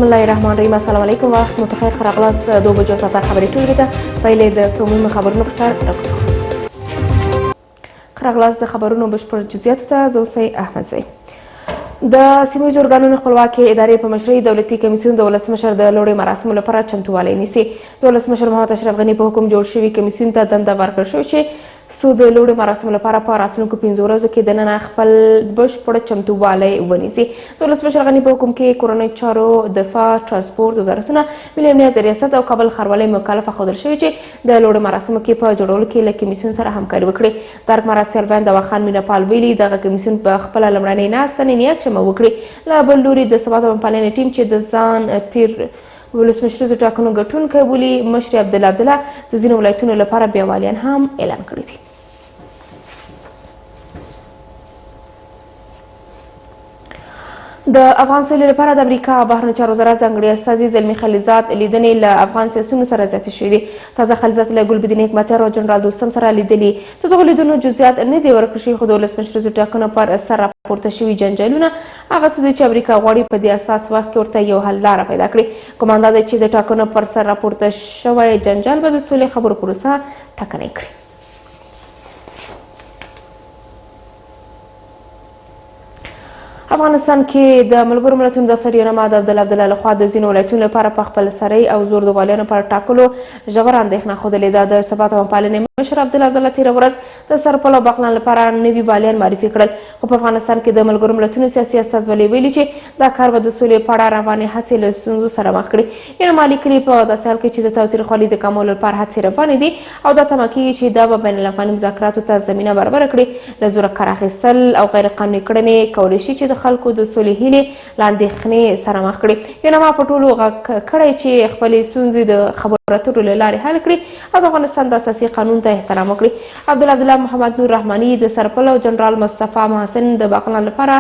بسم الله الرحمن الرحیم. السلام علیکم. وخت مو بخیر. ښه راغلاست د 2 بجو ساعته خبرې ټولګي ته. پیلې د سمومي خبرونو په سر راکړو. ښه راغلاست د خبرونو بشپړ جزئیاتو ته. زه اوسئ احمدزی. د سیمه ییزو ارګانونو خپلواکې ادارې په مشرۍ دولتي کمیسیون د ولسمشر د لوړې مراسمو لپاره چمتووالی نیسي. د ولسمشر محمد اشرف غني په حکم جوړ شوي کمیسیون ته دنده ورکړل شوې چې د لوړې مراسمو لپاره په راتلونکو 5 ورځو کې دننه خپل بشپړ چمتووالی ونیسي. د ولسمشر غني په حکم کې کورنیو چارو، دفاع، ترانسپورت وزارتونه، ملي امنیت ریاست او کابل ښاروالۍ مکلفه ښودل شوي چې د لوړې مراسمو کې په جوړولو کې له کمیسیون سره همکاري وکړي. درک مرستیال وین دوا خان مینا پال ویلي دغه کمیسیون په خپله لومړنۍ ناسته نن یکشنبه وکړي. له بل لوري د ثبات او پالنې ټیم چې د ځان تیر ولسمشریزو ټاکنو ګټونکی بولي مشر عبدالله د ځینو ولایتونو لپاره بیاوالیان هم اعلان کړي دي. د افغان سولې لپاره د امریکا بهرنیو چارو وزارت ځانګړي استازي زلمي خلیلزاد لیدنې له افغان سیاسیونو سره زیاتې شوي دي. تازه خلیلزاد له ګلبدین حکمتیار او جنرال دوستم سره لیدلي. د دغو لیدنو جزئیات نه دي ورکړل شوي، خو د ولسمشریزو ټاکنو پر سر راپورته شوي جنجالونه هغه څه دي چې امریکا غواړي په دې اساس وخت کې ورته یو حل لاره پیدا کړي. ګمان دا دی چې د ټاکنو پر سر راپورته شوی جنجال به د سولې خبرو پروسه ټکنۍ کړي. افغانستان کې د ملګرو ملتونو دفتر یونما د عبدالله لخوا د ځینو ولایتونو لپاره په خپل سرۍ او زور د والیانو پر ټاکلو ژوره اندېښنه ښودلې ده. د ثبات او پالنې مشر عبدالله تېره ورځ د سرپل او بغلان لپاره نوي والیان معرفي کړل، خو په افغانستان کې د ملګرو ملتونو سیاسي استازولۍ ویلي چې دا کار به د سولې په اړه روانې هڅې له ستونزو سره مخ کړي. یونما لیکلي په داسې حال کې چې د تاوتریخوالي د کمولو لپاره هڅې روانې دي او دا تمه کېږي چې دا به بین الافغاني مذاکراتو ته زمینه برابره کړي. له زوره کار اخیستل او غیر قانوني کړنې کولی شي چې د خلکو د سولې هیلې له اندېښنې سره مخ کړي. یونما په ټولو غږ کړی چې خپلې ستونزې د خبرو اترو له لارې حل کړي او د افغانستان د اساسي قانون ته احترام وکړي. عبدالله محمد نور رحماني د سرپل او جنرال مصطفی محسن د بغلان لپاره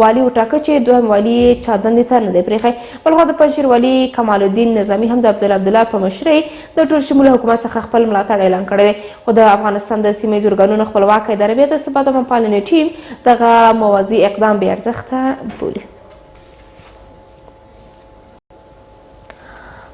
والي وټاکه چې دویم والي یې چا دندې ته نه دی پرېښی. بلخوا د پنجشیر والي کمال الدین نظامي هم د عبدالله په مشرۍ د ټول شموله حکومت څخه خپل ملاتړ اعلان کړی دی، خو د افغانستان د سیمه ییزو ارګانونو خپلواکه ادارې بیا د ثبات او پالنې ټیم دغه موازي اقدام بې ارزښته بولي.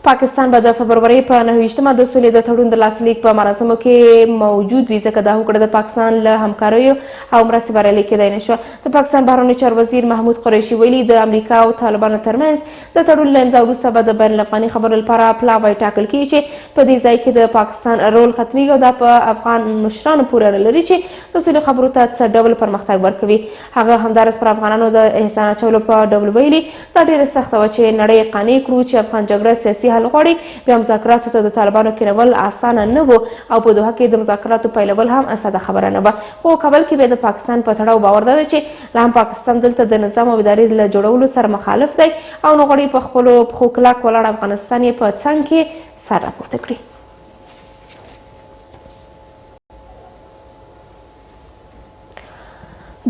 پاکستان به د فبرورۍ په 9 د سولې د تړون د لاسلیک په مراسمو کې موجود وي، ځکه دا هوکړه د پاکستان له همکاریو او مرستې بریالۍ کېدای نه شوه. د پاکستان بهرنیو چارو وزیر محمود قریشي ویلي د امریکا او طالبانو ترمنځ د تړون له امضا وروسته به د بین الافغاني خبرو لپاره پلاوی ټاکل کېږي چې په دې ځای کې د پاکستان رول ختمیږي او دا په افغان مشرانو پورې اړه لري چې د سولې خبرو ته څه ډول پرمختګ ورکوي. هغه همداراز پر افغانانو د احسان اچولو په ډول ویلي دا ډېره سخته وه چې نړۍ قانع کړو چې افغان جګړه سیاسي حل غواړي. بیا مذاکراتو ته د طالبانو کېنول اسانه نه و او په دوحه کې د مذاکراتو پیلول هم ساده خبره نه وه، خو کابل کې بیا د پاکستان په تړاو باور ده چې لا هم پاکستان دلته د نظام او ادارې له جوړولو سره مخالف دی او نه غواړي په خپلو پښو کلک ولاړ افغانستان یې په څنګ کې سر راپورته کړي.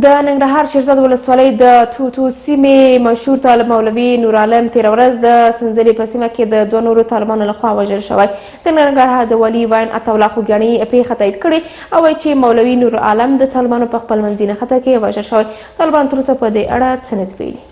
د ننګرهار شیرزاد ولسوالۍ د توتو سیمې مشهور طالب مولوي نور عالم تېره ورځ د سنځلې په سیمه کې د 2 نورو طالبانو لخوا وژل شوی. د ننګرهار د والي وین عطاالله خوږیاڼي پیښه تایید کړې او وایي چې مولوي نور عالم د طالبانو په خپل منځي نښته کې وژل شوی. طالبان تر اوسه په دې اړه څه نه دي ویلي.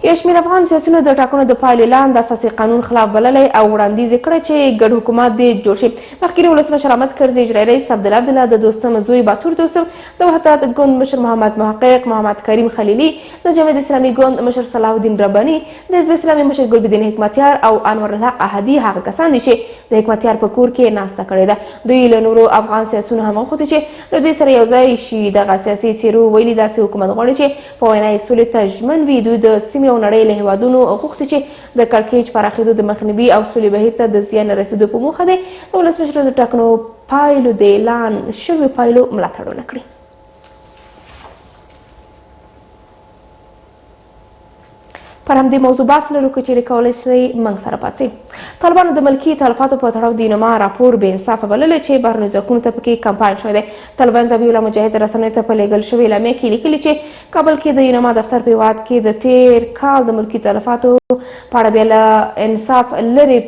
یو شمېر افغان سیاسیونو د ټاکنو د پایلو اعلان د اساسي قانون خلاف بللی او وړاندیز یې کړی چې ګډ حکومت دې جوړ شي. مخکیني ولسمشر احمد کرزي اجرایي رئیس عبدالله د دوستم زوی باتور دوستم، د وحدت ګوند مشر محمد محقق، محمد کریم خلیلي، د جمعیت اسلامي ګوند مشر صلاح الدین رباني، د حزب اسلامي مشر ګلبدین حکمتیار او انور الحق احدي هغه کسان دي چې د حکمتیار په کور کې ناسته کړې ده. دوی له نورو افغان سیاسیونو هم غوښتي چې له دوی سره یو ځای شي. دغه سیاسي څېرو ویلي داسې حکومت غواړي چې په وینا یې سولې ته ژمن وي. دوی د سیمې او نړۍ له هېوادونو غوښتي چې د کړکېچ پراخېدو د مخنیوي او سولې بهیر ته د زیان رسېدو په موخه دی د ولسمشریزو ټاکنو پایلو د اعلان شویو پایلو ملاتړ ونه کړي. پر همدې موضوع بحث لرو که چیرې کولی شئ موږ سره پاتې. طالبانو د ملکي تلفاتو په تړاو د یونما راپور بې انصافه بللی چې بهرنیو ځواکونو ته پکې کمپاین شوی دی. طالبان ذبیح الله مجاهد رسنیو ته په لیږل شوې اعلامیه کې لیکلي چې کابل کې د یونما دفتر په هېواد کې د تېر کال د ملکي تلفاتو په اړه بیا له انصاف لرې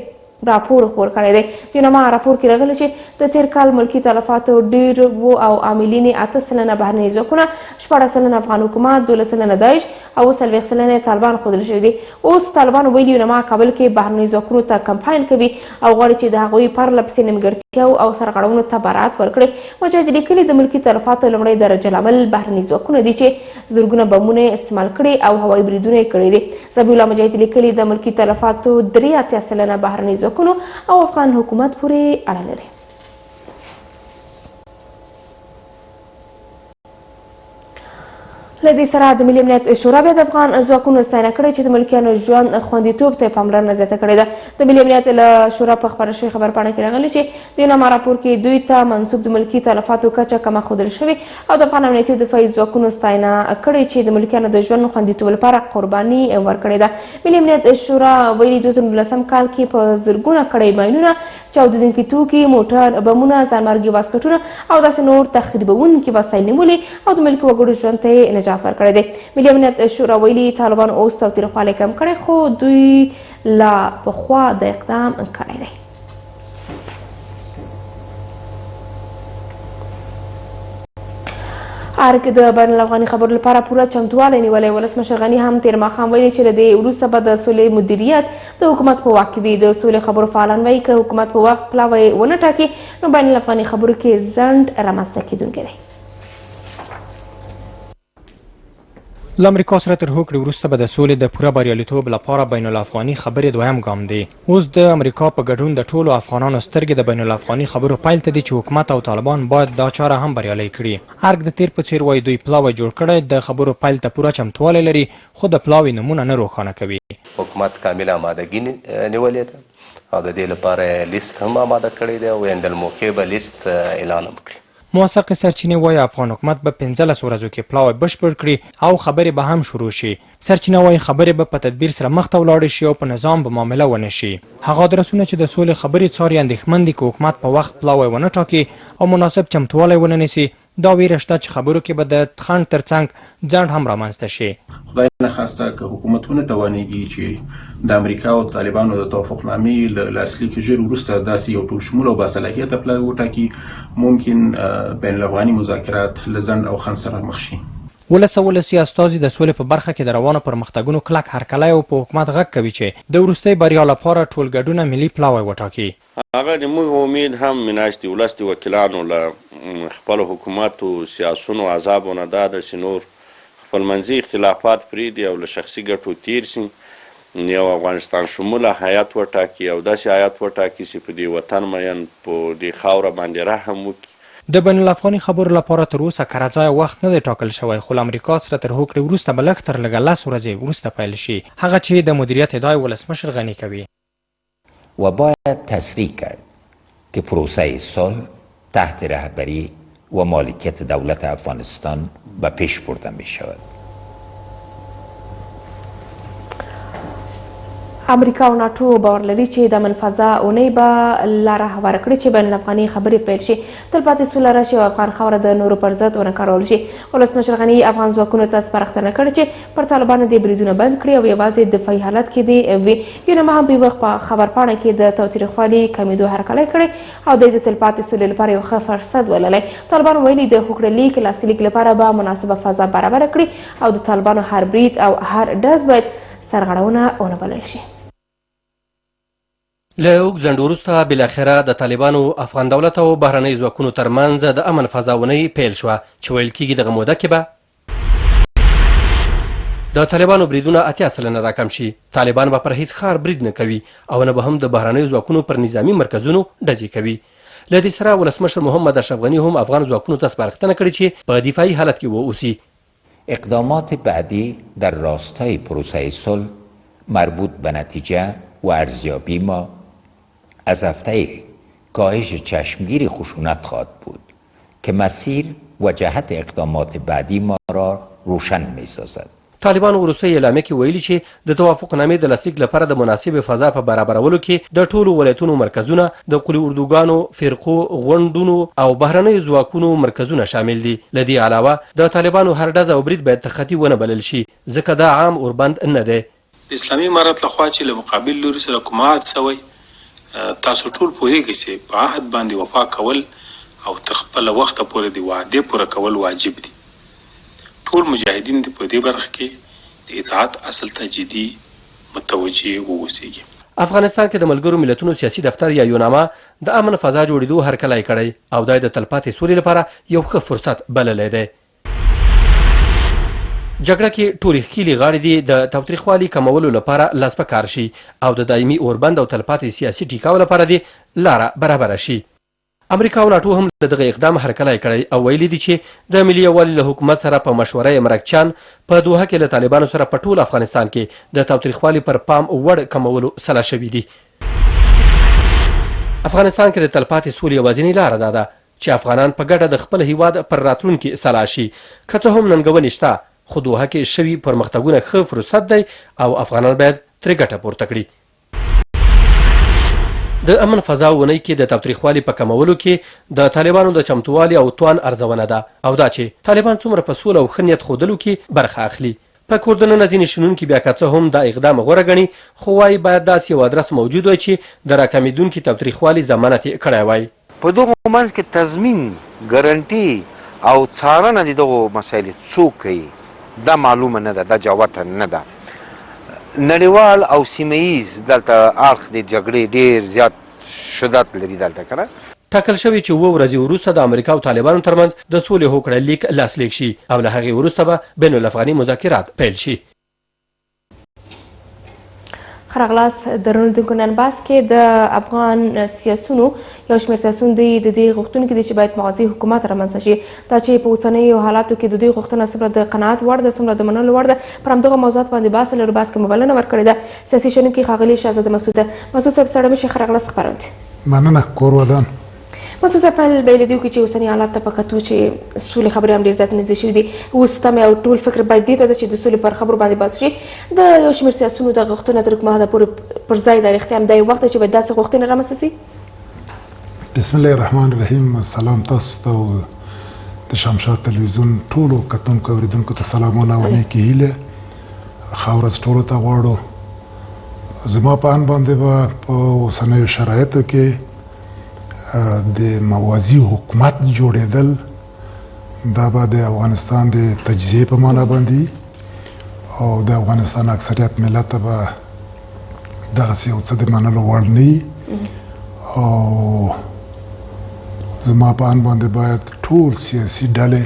راپور خپور کړی دی. یونما راپور کې راغلی چې د تیر کال ملکي تلفاتو ډېر وو او عاملین یې 8 سلنه بهرني ځواکونه، 14 سلنه افغان حکومت، 12 سلنه داعش او 40 سلنه طالبان ښودل شوي دي. اوس طالبانو ویلي یونما کابل کې بهرني ځواکونو ته کمپاین کوي او غواړي چې د هغوی پرله پسې نیمګړتیاو او سرغړونو ته برات ورکړي. مجاهد لیکلي د ملکي تلفاتو لومړی درجه العمل بهرني ځواکونه دي چې زرګونه بمونه استعمال کړي او هوایي بریدونه یې کړي دي. ذبیح الله مجاهد لیکلي د ملکي تلفاتو 83 سلنه بهرني ځواکونو او افغان حکومت پورې اړه لري. له دې سره د ملي امنیت شورا بیا د افغان ځواکونو ستاینه کړې چې د ملکیانو ژوند خوندیتوب ته پاملرنه زیاته کړې ده. د ملي امنیت له شورا په خپاره شوې خبرپاڼه کې راغلي چې د یونما راپور کې دوی ته منسوب د ملکي تلفاتو کچه کمه ښودل شوې او د افغان امنیتي دفاعي ځواکونو ستاینه کړې چې د ملکیانو د ژوند خوندیتوب لپاره قرباني ورکړې ده. ملي امنیت شورا ویلي 2019 کال کې په زرګونه کړۍ ماینونه، چاودېدونکي توکي، موټر بمونه، ځانمرګي واسکټونه او داسې نور تخریبونکي وسایل نیولي او د ملکي وګړو ژوند ته نجات ورکړی دی. ملي امنیت شورا ویلي طالبان اوس تاوتریخوالی کم کړی خو دوی لا پخوا د اقدام کړی دی. ارګ د بین الافغاني خبرو لپاره پوره چمتوالی نیولی. ولسمشر غني هم تیر ماښام ویلي چې له دې وروسته به د سولې مدیریت د حکومت په واک کې وي. د سولې خبرو فعالان وایي که حکومت په وخت پلاوی ونه ټاکي نو بین الافغاني خبرو کې ځنډ رامنځته کیدونکی دی. له امریکا سره تر هوکړې وروسته به د سولې د پوره بریالیتوب لپاره بین الافغاني خبرې دویم ګام دی. اوس د امریکا په ګډون د ټولو افغانانو سترګې د بین الافغاني خبرو پیل ته دي چې حکومت او طالبان باید دا چاره هم بریالۍ کړي. ارګ د تیر په څیر وایي دوی پلاوی جوړ کړی، د خبرو پیل ته پوره چمتوالی لري خو د پلاوی نمونه نه روښانه کوي. حکومت کامله آمادګي نیولې ده او د دې لپاره لیست هم آماده کړی دی او عندالموقع به لیست اعلان هم کړي. موثقې سرچینې وایي افغان حکومت به 15 ورځو کې پلاوی بشپړ کړي او خبرې به هم شروع شي. سرچینه وایي خبرې به په تدبیر سره مخ ته ولاړې شي او په نظام به معامله ونه شي. هغه ادرسونه چې د سولې خبرې څاري اندېښمن دي که حکومت په وخت پلاوی ونه ټاکي او مناسب چمتوالی ونه نیسي. دا ویره شته چې خبرو کې به د خنډ ترڅنګ ځنډ هم رامنځته شي. خدای نخواسته که حکومتونه توانېږي چې د امریکا او طالبانو د توافقنامې له لاسلیک ژر وروسته داسې یو ټولشموله او باصلاحیته پلاوی وټاکي، ممکن بین الافغاني مذاکرات له ځنډ او خنډ سره مخ شي. ولسي استازي د سولې په برخه کې د روانو پرمختګونو کلک هرکلی او په حکومت غږ کوي چې د وروستۍ بریا لپاره ټول ګډونه ملي پلاوی وټاکي. هغه د موږ امید هم مناشتي ولس د وکیلانو له خپل حکومتو سیاسونو عذابونه دا ده چې نور خپلمنځي اختلافات پرېږدي او له شخصي ګټو تیر سي، یو افغانستان شموله هیات وټاکي او داسې هیات وټاکي چې په دې وطن مین په دې خاوره باندې رحم وکړي. د بین الافغاني خبرو لپاره تر اوسه کره ځای وخت نه دی ټاکل شوی خو له امریکا سره تر هوکړې وروسته به لږ تر لږه 10 ورځې وروسته پیل شي، هغه چې د مدیریت ادعای ولسمشر غني کوي. و باید تصریح کرد که پروسه صلح تحت رهبری و مالکیت دولت افغانستان به پیش برده می شود. امریکا او ناټو باور لري چې د منفذه اونۍ به لاره هواره کړي چې بین الافغاني خبرې پیل شي، تلپاتې سوله راشي او افغان خاوره د نورو پر ضد ونه کارول شي. ولسمشر غني افغان ځواکونو ته سپارښتنه کړې چې پر طالبانو دې بریدونه بند کړي او یوازې دفاعي حالت کې دې وي. یونما هم په وخت په خبرپاڼه کې د تاوتریخوالي کمیدو هرکلی کړی او د تلپاتې سولې لپاره یو ښه فرصت وللی. طالبانو ویلي د هوکړې لیک لاسلیک لپاره به مناسبه فضا برابره کړي او د طالبانو هر برید او هر ډز باید سرغړونه ونه بلل شي. له اوږد ځنډ وروسته بالاخره د طالبانو افغان دولت او بهرنیو ځواکونو ترمنځ د امن فضاونۍ پیل شوه چې ویل کېږي دغه موده کې به د طالبانو بریدونه 80 سلنه راکم شي. طالبان به پر هیڅ ښار برید نه کوي او نه به هم د بهرنیو ځواکونو پر نظامي مرکزونو ډزې کوي. له دې سره ولسمشر محمد اشرف غني هم افغان ځواکونو ته سپارښتنه کړې چې په دفاعي حالت کې واوسي. اقدامات بعدی در راستای پروسه صلح مربوط به نتیجه و ارزیابی ما از هفته کاهش چشمگیر خشونت خواهد بود که مسیر و جهت اقدامات بعدی ما را روشن می سازد. طالبان وروستۍ اعلامیه کې ویلي چې د توافقنامې د لاسلیک لپاره د مناسب فضا په برابرولو کې د ټولو ولایتونو مرکزونه، د قلي اردوګانو، فرقو، غونډونو او بهرنیو ځواکونو مرکزونه شامل دي. له دې علاوه د طالبانو هر ډز او برید باید تخطي ونه بلل شي ځکه دا عام اوربند نه دی. د اسلامي امارت لخوا چې له مقابل لوري سره کومات سوی تاسو ټول پوهیږئ چې په عهد باندې وفا کول او تر خپل وخت پورې د وعده پوره کول واجب دي. ټول مجاهدین په دې برخه کې د اطاعت اصل ته جدي متوجه واوسئ. افغانستان کې د ملګرو ملتونو سیاسي دفتر یا یوناما د امن فضا جوړېدو هرکلی کړی او دا د تلپاتې سولې لپاره یو ښه فرصت بللی دی. جګړه کې ټولې ښکیلې غاړې دي د تاوتریخوالي کمولو لپاره لاس په کار شي او د دایمي اوربند او تلپاتې سیاسي ټیکاو لپاره دې لاره برابره شي. امریکا او ناټو هم له دغه اقدام هرکلی کړی او ویلي دي چې د ملي یووالي له حکومت سره په مشوره مرکچیان په دوحه کې له طالبانو سره په ټول افغانستان کې د تاوتریخوالي پر پام وړ کمولو سلا شوي دي. افغانستان کې د تلپاتې سولې یوازینۍ لاره دا ده چې افغانان په ګډه د خپل هیواد پر راتلونکي سلا شي. که څه هم ننګونې شته خو دوحه کې شوي پرمختګونه ښه فرصت دی او افغانان باید ترې ګټه پورته کړي. د امن فضا ونۍ کې د تاوتریخوالي په کمولو کې د طالبانو د چمتووالي او توان ارزونه ده او دا چې طالبان څومره په سوله او ښه نیت ښودلو کې برخه اخلي. په کور دننه ځینې شنونکي بیا که څه هم دا اقدام غوره ګڼي خو وایي باید داسې یو ادرس موجود وای چې د راکمېدونکي تاوتریخوالي ضمانت یې کړی وای. په دغو منځ کې تضمین ګارنټي او څارنه د دغو مسایلې څوک کوي دا معلومه نه ده، دا جوته نه ده. نړیوال او سیمهییز دلته اړخ د جګړې ډېر زیات شدت لري دلته که نه. ټاکل شوي چې 7 ورځې وروسته د امریکا او طالبانو ترمنځ د سولې هوکړه لیک لاسلیک شي او له هغې وروسته به بین الافغاني مذاکرات پیل شي. خراغلاس درنوونکو نن بحث کې د افغان سیاسونو یو شمېر سیاسون د دې غوښتونکي دي چې باید موازي حکومت رامنځته شي. دا چې په اوسنیو حالاتو کې د دوی غوښتنه څومره د قناعت وړ ده څومره د منلو وړ ده پر همدغه موضوعات باندې بحث لرو. بحث کې مو بلنه ورکړې ده سیاسي شنونکي ښاغلي شهزاده مسعود صاحب ستړی مه شئ. خراغلاس خپرونه مننه کور ودان. مسعود صاحب په بیلې دیو کې چې اوسني حالات ته په کتو چې سولې خبرې هم ډېر زیات نږدې شوي دي اوس تمې او ټول فکر باید دې ته ده چې د سولې پر خبرو باندې بحث شي. د یو شمېر سیاسونو د غوښتنه تر کومه حده پورې پر ځای ده رښتیا هم دا یو وخت دی چې باید داسې غوښتنې رامنځته شي. بسم الله الرحمن الرحیم. سلام تاسو ته او د شمشاد تلویزیون ټولو کتونکو اورېدونکو ته سلامونه او نیکې هیلې ښه ورځ ټولو ته غواړو. زما په اند باندې به په اوسنیو شرایطو کې د موازي حکومت جوړېدل دا به د افغانستان د تجزیې په معنا باندې او د افغانستان اکثریت ملت به دغسې یو څه د منلو وړ نه او زما په اند باندې باید ټول سیاسي ډلې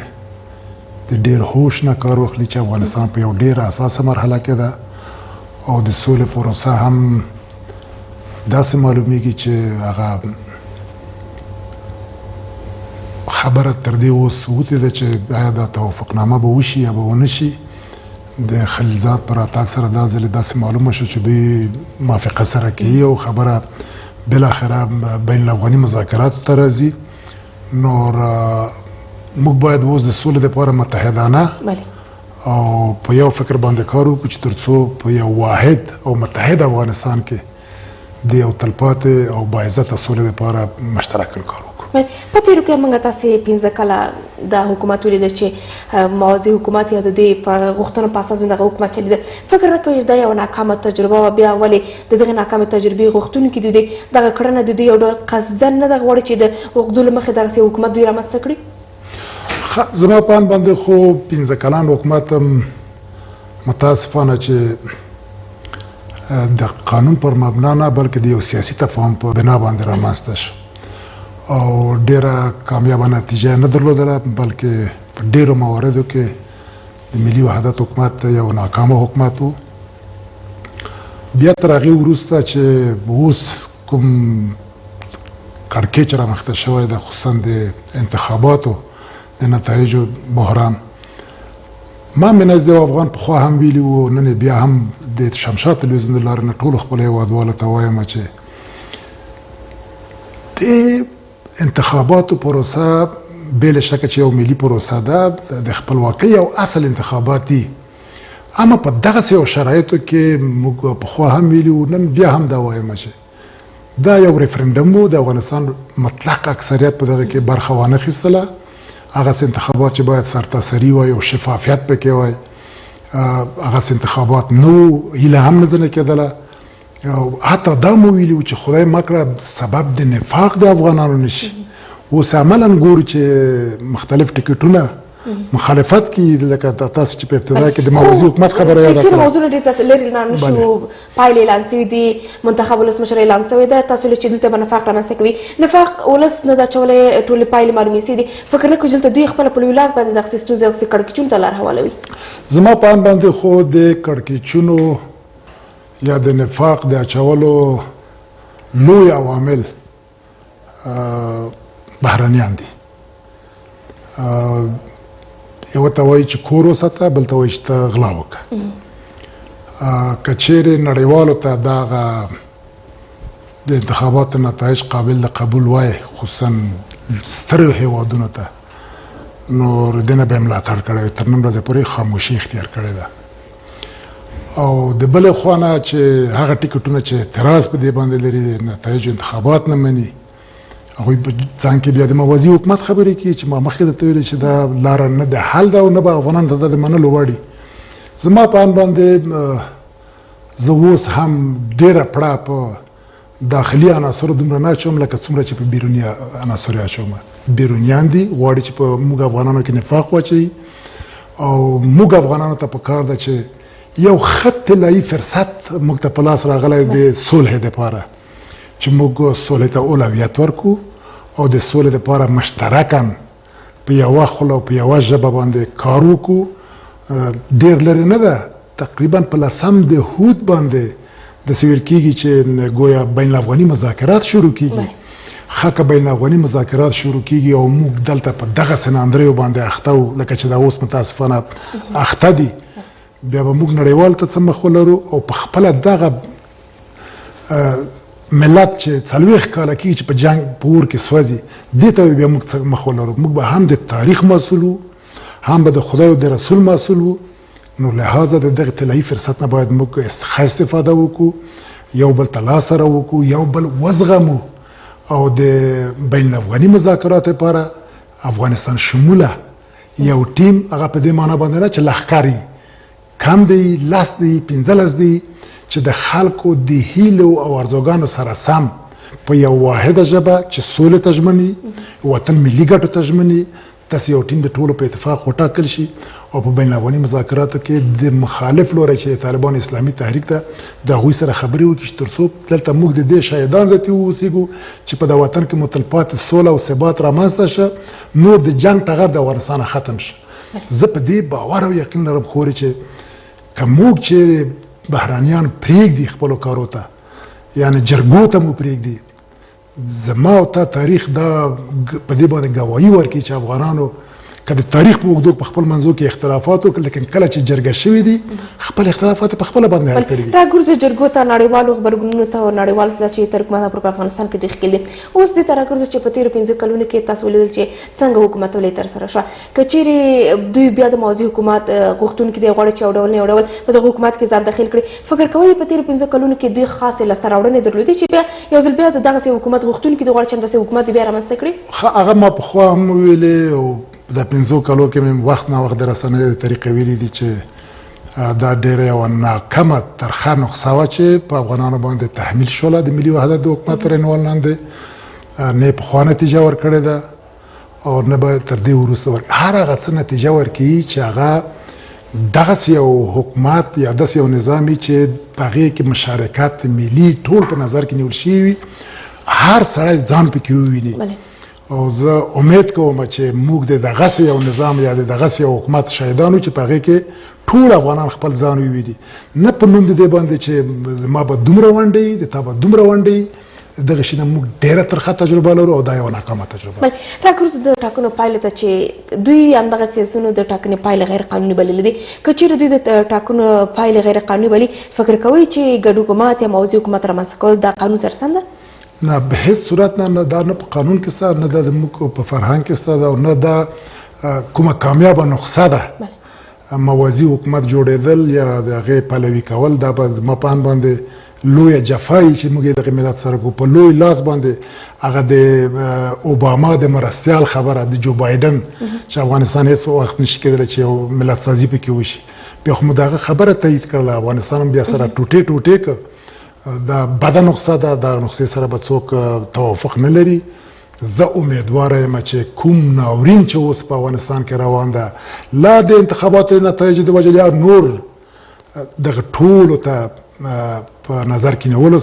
د ډېر هوش نه کار واخلي چې افغانستان په یو ډېره حساسه مرحله کې ده او د سولې پروسه هم داسې معلومیږي چې هغه خبره تر دې اوس وتې ده چې آیا دا توافقنامه به وشي یا به ونه شي. د خلیلزاد پر راتګ سره دا ځلې داسې معلومه شو چې دوی موافقه سره کوي او خبره بالاخره بین الافغاني مذاکراتو ته راځي. نو موږ باید اوس د سولې دپاره متحدانه او په یو فکر باندې کار وکړو چې تر څو په یو واحد او متحد افغانستان کې د یو تلپاتې او باعزته سولې دپاره مشترکاً کار وکړو. په تېرو کې موږ تاسې 15 کاله دا حکومت ولیده چې موازي حکومت یا د دې په غوښتنو په اساس باندې دغه حکومت چلیده. فکر نه کوئ چې دا یو ناکامه تجربه وه بیا ولې د دغې ناکامې تجربې غوښتونکي د دې دغه کړنه د دوی یو ډول قصدا نه ده غواړي چې د اوږدو له مخې دغسې حکومت دوی رامنځته کړي؟ زما په اند باندې خو 15 کلن حکومت متاسفانه چې د قانون پر مبنا نه بلکې د یو سیاسي تفاهم په بنا باندې رامنځته شو او ډیره کامیابه نتیجه نه درلودله بلکې په ډیرو مواردو کې د ملي وحدت حکومت یو ناکامه حکومت و. بیا تر هغې وروسته چې اوس کوم کړکېچ رامخته شوی ده خصوصا د انتخاباتو د نتایجو بحران ما من از یو افغان پخوا هم ویلي وو نن بیا هم د شمشاد تلویزیون د لارې نه ټولو خپلو هېوادوالو ته وایم چې د انتخاباتو پروسه بې له شکه چې یو ملي پروسه ده د خپلواکۍ او اصل انتخابات دي اما په دغسې یو شرایطو کې موږ پخوا هم ویلي وو نن بیا هم دا وایم چې دا یو ریفرنډم و د افغانستان مطلق اکثریت په دغه کې برخه وانه اخیستله. هغسې انتخابات چې باید سرتاسري وای او شفافیت پکې وای هغسې انتخابات نه وو هیله هم نه ځنې کېدله حتی دا مو ویلي وو چې خدای مکړه سبب د نفاق د افغانانو نشي. اوس عملا ګورو چې مختلف ټکټونه مخالفت کی لکه تاسو چې په ابتدا کې د موازی حکومت خبره یاد کړه. موضوع ډېر تاسو لري نه شو پایلې اعلان شوې دي، منتخب ولسمشر اعلان شوی ده. تاسو چې دلته نفاق رامنځته کوي، نفاق ولس نه دا چولې ټولې پایلې معلومې سي دي. فکر نه کوم چې دوی خپل په ولاس باندې د اخیستو ځکه کړکېچون ته لار حوالوي. زما په ان باندې خو د کړکېچونو یا د نفاق د اچولو لوی عوامل بهرنیان دي. یو ته وایي چې کور وساته، بل ته وایي چې ته غلا وکړه. که چیرې نړیوالو ته دغه د انتخاباتو نتایج قابل د قبول وای، خصوصا سترو هیوادونو ته، نو د دې نه به یې ملاتړ کړی وي. تر نن ورځې پورې خاموشي اختیار کړې ده. او د بلې خوا نه چې هغه ټکټونه چې اعتراض په دې باندې لري، د نتایجو انتخابات نه مني، هغوی په ځان کې بیا د موازي حکومت خبرې کوي چې ما مخکې درته ویلې چې دا لاره نه د حل ده او نه به افغانانو ته د منلو وړ دي. زما په ان باندې زه اوس هم ډېره پړه په داخلي عناصرو دومره نه اچوم لکه څومره چې په بیروني عناصرو یې اچوم. بیرونیان دي غواړي چې په موږ افغانانو کې نفاق واچوي، او موږ افغانانو ته پکار ده چې یو ښه طلایي فرصت موږ ته په لاس راغلی د صلح دپاره، چې موږ صلح ته اولویت ورکړو او د صلح دپاره مشترکاً په یوه خوله او په یوه ژبه باندې کار وکړو. ډېر لرې نه ده، تقریبا په 10 د هود باندې داسې ویل کېږي چې ګویا بین الافغاني مذاکرات شروع کېږي. ښه که بین الافغاني مذاکرات شروع کېږي او موږ دلته په دغه سناندریو باندې اخته وو لکه چې دا اوس متاسفانه اخته دي، بیا به موږ نړیوال ته څه مخ ولرو او په خپله دغه ملت چې 40 کاله کېږي چې په جنګ په اور کې سوځي، دې ته بیا موږ څه مخ ولرو. موږ به هم د تاریخ مسؤل وو، هم به د خدای او د رسول مسؤل وو. نو لہذا د دغه طلایي فرصت نه باید موږ ښه استفاده وکړو، یو بل ته لاس سره وکړو، یو بل وزغمو، او د بین الافغاني مذاکرات لپاره افغانستان شموله یو ټیم، هغه په دې معنی باندې نه چې لښکر کم دی، 10 دی، 15 دی، چې د خلکو د هیلو او ارزوګانو سره سم په یو واحده ژبه چې سولې ته ژمني، وطن ملي ګټو ته ژمني، داسې یو ټیم د ټولو په اتفاق وټاکل شي او په بین الافغاني مذاکراتو کې د مخالف لوري چې طالبان اسلامي تحریک ته د هغوی سره خبرې وکړي چې تر څو دلته موږ د دې شاهدان ذاتي واوسېږو چې په د وطن کې متلپاتې سوله او ثبات رامنځته شه، نور د جنګ ټغر د افغانستان ختم شه. زه په دې باور او یقین لرم خورې چې که موږ چیرې بهرانیان پرېږدي خپلو کارو ته، یعنې جرګو ته مو پرېږدي، زما او تا تاریخ دا په دې باندې ګواهي ورکړي چې افغانانو که د تاریخ په اوږدو په خپل منځو کې اختلافات وکړل، لیکن کله چې جرګه شوي دي خپل اختلافات په خپله باندې حل کړي دي. راګرځي جرګو ته، نړیوالو غبرګونونو ته او نړیوالو ته چې ترکمنان په افغانستان کې داخل دي. اوس دې ته راګرځي چې په تېرو 15 کلونو کې تاسو ولیدل چې څنګه حکومت ولې ترسره شوه. که چیرې دوی بیا د موازي حکومت غوښتونکي دی غواړي چې یو ډول نه یو ډول په دغه حکومت کې ځان داخل کړي، فکر کوئ په تېرو 15 کلونو کې دوی خاصې لاسته راوړنې درلودې چې بیا یو ځل بیا د دغسې حکومت غوښتونکي دی غواړي چې همداسې حکومت بیا رامنځته کړي؟ هغه ما پخوا هم ویلې او د 15 کالو کې مې وخت نه وخت د رسنیو د طریقې ویلي دي چې دا ډېره یوه ناکمه ترخه نقصه وه چې په افغانانو باندې تحمیل شوله د ملي وحدت د حکومت تر عنوان لاندې. نه یې پخوا نتیجه ورکړې ده او نه به تر دې وروسته ورکړي. هر هغه څه نتیجه ورکوي چې هغه دغسې یو حکومت یا داسې یو نظام وي چې په هغې کې مشارکت ملي ټول په نظر کې نیول شوي وي، هر سړی ځان پکې وویني. او زه امید کوم چې موږ د دغسې یو نظام یا د دغسې یو حکومت شاهدان چې په هغې کې ټول افغانان خپل ځان وویني، نه په نوم د دې باندې چې ما به دومره ونډه وي، د تا به دومره ونډه وي. دغه شي نه موږ ډېره ترخه تجربه لرو او دا یوه ناکامه تجربه. راګرځو د ټاکنو پایلو ته چې دوی همدغه سیاسیونو د ټاکنې پایلې غیر قانوني بللې دي. که چیرې دوی د ټاکنو پایلې غیر قانوني بلي، فکر کوئ چې ګډ حکومت یا موازي حکومت رامنځته کول د قانون سره سم ده؟ نه، به هیڅ صورت نه. دا نه په قانون کې سته، نه د موږ په فرهنګ کې سته او نه دا کومه کامیابه نقصه ده. موازي حکومت جوړېدل یا د هغې پلوي کول دا به زما په اند باندې لویه جفایي چې موږ یې دغه ملت سره کوو. په لوی لاس باندې هغه د اوباما د مرستیال خبره د جو بایډن چې افغانستان هېڅ وخت نشي کېدلی چې یو ملت سازي پکې وشي، بیا خو مو د هغه خبره تایید کړله، افغانستان هم بیا سره ټوټې ټوټې کړ دا بده نقصه ده، دا نقصې سره به څوک توافق نه لري. زه امیدواره یم چې کوم ناورین چې اوس په افغانستان کې روان ده، لا د انتخاباتو نتایج د وجې یا نور دغه ټولو ته په نظر کې نیولو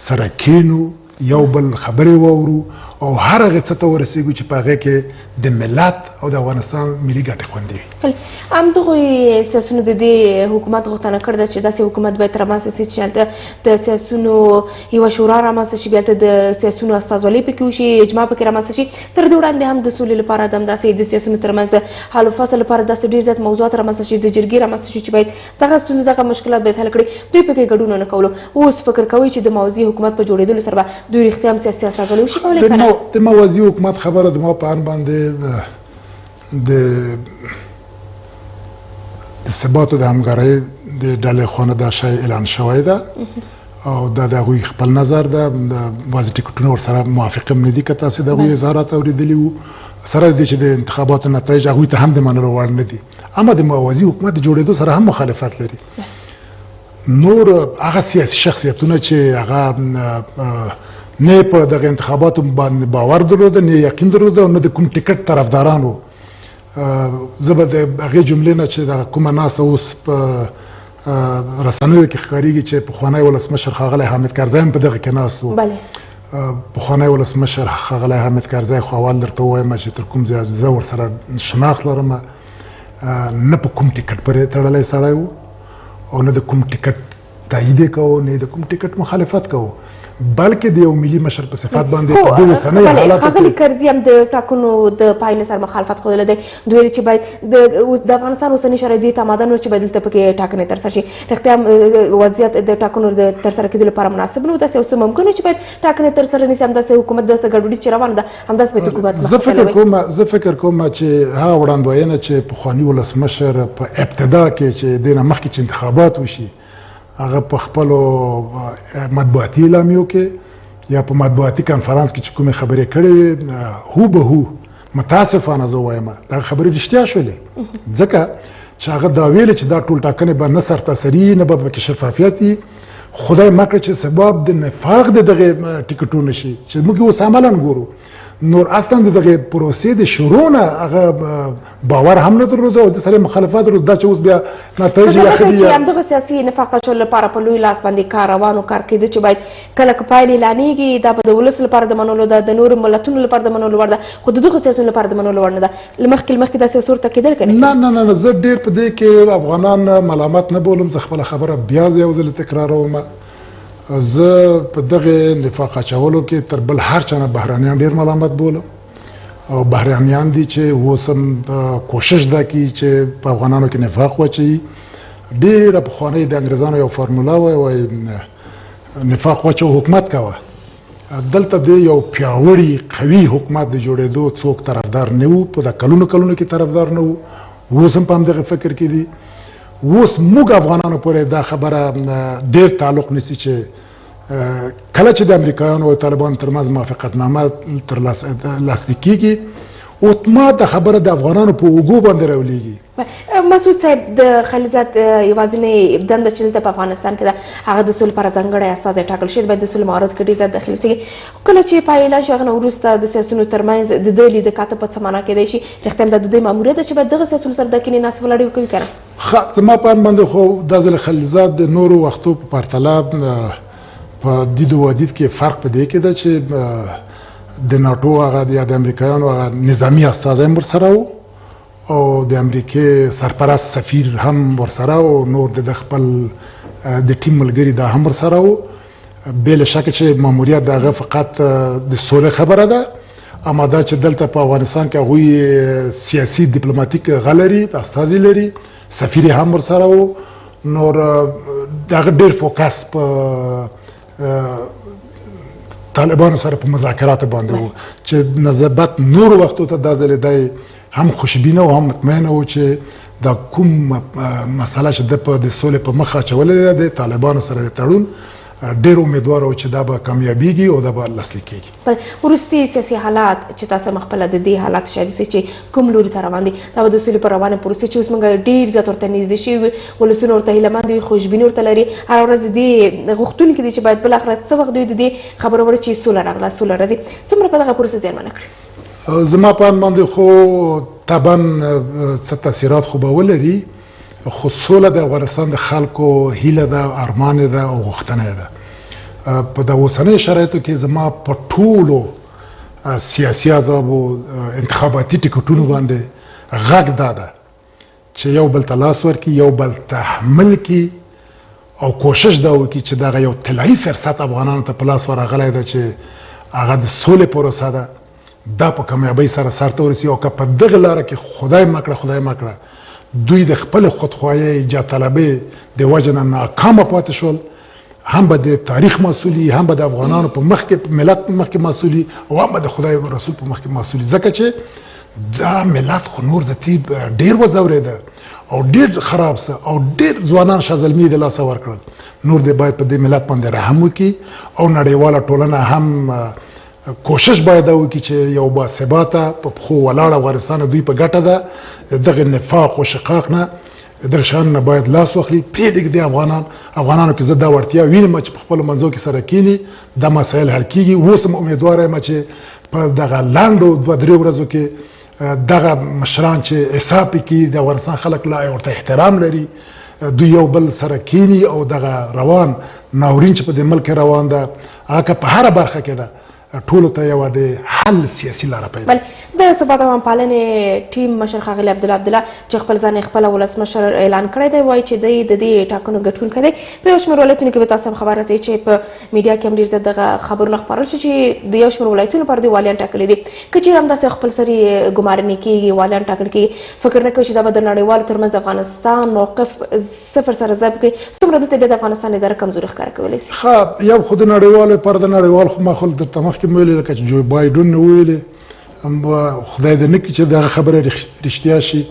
سره کینو، یو بل خبرې واورو او هر هغه څه ته ورسېږو چې په هغې کې د ملت او د افغانستان ملي ګټې خوندي وي. همدغوی سیاسونو د دې حکومت غوښتنه کړې ده چې داسې حکومت باید رامنځته شي چې هلته د سیاسونو یوه شورا رامنځته شي، بیا هلته د سیاسونو استازولۍ پکې وشي، اجماع پکې رامنځته شي. تر دې وړاندې هم د سولې لپاره د همداسې د سیاسونو ترمنځ د حل و فصل لپاره داسې ډېر زیات موضوعات رامنځته شي، د جرګې رامنځته شي چې باید دغه ستونزې دغه مشکلات باید حل کړي. دوی پکې ګډون ونه کولو. اوس فکر کوئ چې د موازي حکومت په جوړېدلو سره به دوی رښتیا هم سیاسي استازولۍ وشي کولی که نه؟ د موازي حکومت خبره د ما په اند باندې د ثبات او د همکارۍ د ډلې خوا نه دا شی اعلان شوی ده او دا د هغوی خپل نظر ده. بعضې ټکټونه ورسره موافق هم نه دي که تاسې د هغوی اظهارات اورېدلي وو، سره د دې چې د انتخاباتو نتایج هغوی ته هم د منلو وړ نه دي. اما د موازي حکومت د جوړېدو سره هم مخالفت لري. نور هغه سیاسي شخصیتونه چې هغه نه په دغه انتخاباتو باندې باور درلوده، نه یقین درلوده او نه د کوم ټکټ طرفدارانو. زه به د هغې جملې نه چې دغه کومه ناسته اوس په رسنیو کې ښکارېږي چې پخوانی ولسمشر ښاغلی حامد کرزی هم په دغه کې ناست و. پخوانی ولسمشر ښاغلی حامد کرزی خو اول درته ووایم چې تر کوم ځایه زه ورسره شناخت لرم، نه په کوم ټکټ پورې تړلی سړی و او نه د کوم ټکټ تایید یې کوو، نه د کوم ټکټ مخالفت کوو، بلکې د یو ملي مشر په صفت باندې په دې اوسنۍ حالاتو کې ښاغلي کرزي هم د ټاکنو د پایلې سره مخالفت ښودلی دی. دوی ویلي چې باید د افغانستان اوسني شرایط دې ته آماده نه وو چې باید دلته پکې ټاکنې ترسره شي. رښتیا هم وضعیت د ټاکنو د ترسره کېدو لپاره مناسب نه و. داسې اوس ممکن و چې باید ټاکنې ترسره نه شي. همداسې حکومت داسې ګډوډي چې روانه ده همداسې باید حکومت زه فکر کوم چې هغه وړاندوینه چې پخواني ولسمشر په ابتدا کې چې دې نه مخکې چې انتخابات وشي هغه په خپلو مطبوعاتي اعلامیو کې یا په مطبوعاتي کنفرانس کې چې کومې خبرې کړې وې هوبهو متاسفانه زه وایم دا خبرې رښتیا شولې، ځکه چې هغه دا ویلې چې دا ټول ټاکنې به نه سرتاسري، نه به پکې شفافیت وي. خدای مه کړه چې سبب د نفاق د دغې ټکټونه شي چې موږ اوس عملاً ګورو. نور اصلا د دغې پروسې د شروع نه هغه باور هم نه درلوده او د سره مخالفت درلوده. دا چې اوس بیا نتایج یې ښه دي. همدغه سیاسي نفاق اچولو لپاره په لوی لاس باندې کار روان و، کار کېده چې باید کله که پایلې اعلانېږي دا به د ولس لپاره د منلو ده، د نورو ملتونو لپاره د منلو وړ ده، خو د دغو سیاسونو لپاره د منلو وړ نه ده. له مخکې داسې صورت کېدل که نه نه نه زه ډېر په دې کې افغانان ملامت نه بولم. زه خپله خبره بیا یو ځل تکراروم. زه په دغه نفاق اچولو کې تر بل هر چا نه بهرانیان ډېر ملامت بولم او بهرانیان دي چې اوس هم کوشش دا کوي چې په افغانانو کې نفاق واچوي. ډېره پخوانۍ د انګریزانو یو فارموله وایي نفاق واچو حکومت کوه. دلته د یو پیاوړي قوي حکومت د جوړېدو څوک طرفدار نه وو، په د کلونو کې طرفدار نه وو، اوس هم په همدغه فکر کې دي. اوس موږ افغانانو پورې دا خبره ډېر تعلق نیسي چې کله چې د امریکایانو او طالبانو ترمنځ موافقتنامه لاسلیک کېږي اتومات د خبره د افغانانو په اوږو باندې راولېږي. مسعود صاحب د خلیزات یوازینۍ دنده چې دلته په افغانستان کې ده هغه د سولې لپاره ځانګړی استازی ټاکل شوی باید د سولې موارد کې ډېر زیات داخل اوسېږي. کله چې پایلې اعلان شي هغه نه وروسته د سیاسونو ترمنځ د ده لید کاته په څه معنا کېدی شي؟ رښتیا دا د دوی ماموریت ده چې باید دغه سیاسونو سره د کینې ناستې ولاړې وکوي که نه؟ زما په اند باندې خو دا ځل خلیزات د نورو وختو په پرتله په دید و دید کې فرق په دې کې ده چې د ناټو هغه یا د امریکایانو هغه نظامي استازی هم ورسره و او د امریکې سرپرست سفیر هم ورسره و، نور د خپل د ټیم ملګري دا هم ورسره و. بې له شکه چې ماموریت د هغه فقط د سولې خبره ده، اما دا چې دلته په افغانستان کې هغوی سیاسي ډیپلوماتیک غه لري، استازي لري، سفیر هم ورسره و. نور دغه ډېر فوکس په طالبانو سره په مذاکراتو باندې و چې نسبت نورو وختو ته دا ځل دی هم خوشبینه او هم مطمئنه و چې دا کوم مسله چې د سولې په مخ اچولې ده د طالبانو سره د تړون ډېر امیدوار او چې دا به کامیابیږي او دا به لاسلیک کېږي. پر وروستي سیاسي حالات چې تاسو مخپله د دې حالات شاهد چې کوم لوري ته روان دي دا به د سولې په روانه پروسې چې اوس موږ ډېر زیات ورته نږدې شوي ولسونه ورته هیلهمند وي خوشبیني ورته لري هره ورځ دې غوښتونکي دي چې باید بالاخره څه وخت دوی د دې خبره وړي چې سوله راغله سوله راځي څومره په دغه پروسه زیانمنه کړي. زما په اند باندې خو طبعا څه تاثیرات خو به ولري خو سوله د افغانستان د خلکو هیله ده ارمان ده او غوښتنه ده. په د اوسنۍ شرایطو کې زما په ټولو سیاسي احزابو انتخاباتي ټکټونو باندې غږ دا ده چې یو بل ته لاس ورکړي یو بل ته حمل کړي او کوشش دا وکړي چې دغه یو طلایي فرصت افغانانو ته په لاس ورغلی ده چې هغه د سولې پروسه ده دا په کامیابۍ سره سرته ورسي او که په دغه لاره کې خدای مکړه دوی د خپل خودخواهۍ جا طلبۍ د وجه نه ناکامه پاتې شول هم به د تاریخ مسؤلي هم به د افغانانو په مخ کې ملت په مخ کې مسؤلي او هم به د خدای رسول په مخ کې مسؤلي ځکه چې دا ملت خو نور ذاتي ډېر وځورېده او ډېر خراب سه او ډېر ځوانان شازلمي د لاسه ورکړل نور دې باید په دې ملت باندې رحم وکړي او نړیواله ټولنه هم کوشش باید وکړي چې یو باثباته په پښو ولاړ افغانستان دوی په ګټه ده دغه نفاق او شقاق نه دغه شان نه باید لاس واخلي پرېږدي افغانانو کې زه دا وړتیا وینم چې په خپلو منځو کې سره کینی دا مسایل حل کېږي اوس هم امیدواره یم چې په دغه لنډو 2-3 ورځو کې دغه مشران چې حساب کوي د افغانستان خلک لا ورته احترام لري دوی یو بل سره کینی او دغه روان ناورین چې په دې ملک روان ده هغه په هره برخه کې ده ټولو ته یو د حل سیاسي لاره پیدا بل د ثبات او پالنې ټیم مشر ښاغلی عبدالله چې خپل ځان خپل ولسمشر اعلان کړی دی وایي چې د دې ټاکنو ګټونکی دی په یو شمېر ولایتونو کې به تاسو هم خبر راځئ چې په میډیا کې هم ډېر زیات دغه خبرونه خپرول شي چې د یو شمېر ولایتونو لپاره دوی والیان ټاکلي دي که چېرې همداسې خپل سري ګمارنې کېږي والیان ټاکل کېږي فکر نه کوي چې دا به د نړیوالو ترمنځ د افغانستان موقف صفر سره ضرب کړي څومره دلته بیا د افغانستان اداره کمزوري ښکاره کولی شي. ښه یو خو د نړیوالو لپاره د نړیوال خو ماحول درته مخکې مې ویلې لکه چې جو بایډن ویلې خدای دې نه کړي چې دغه خبره رښتیا شي.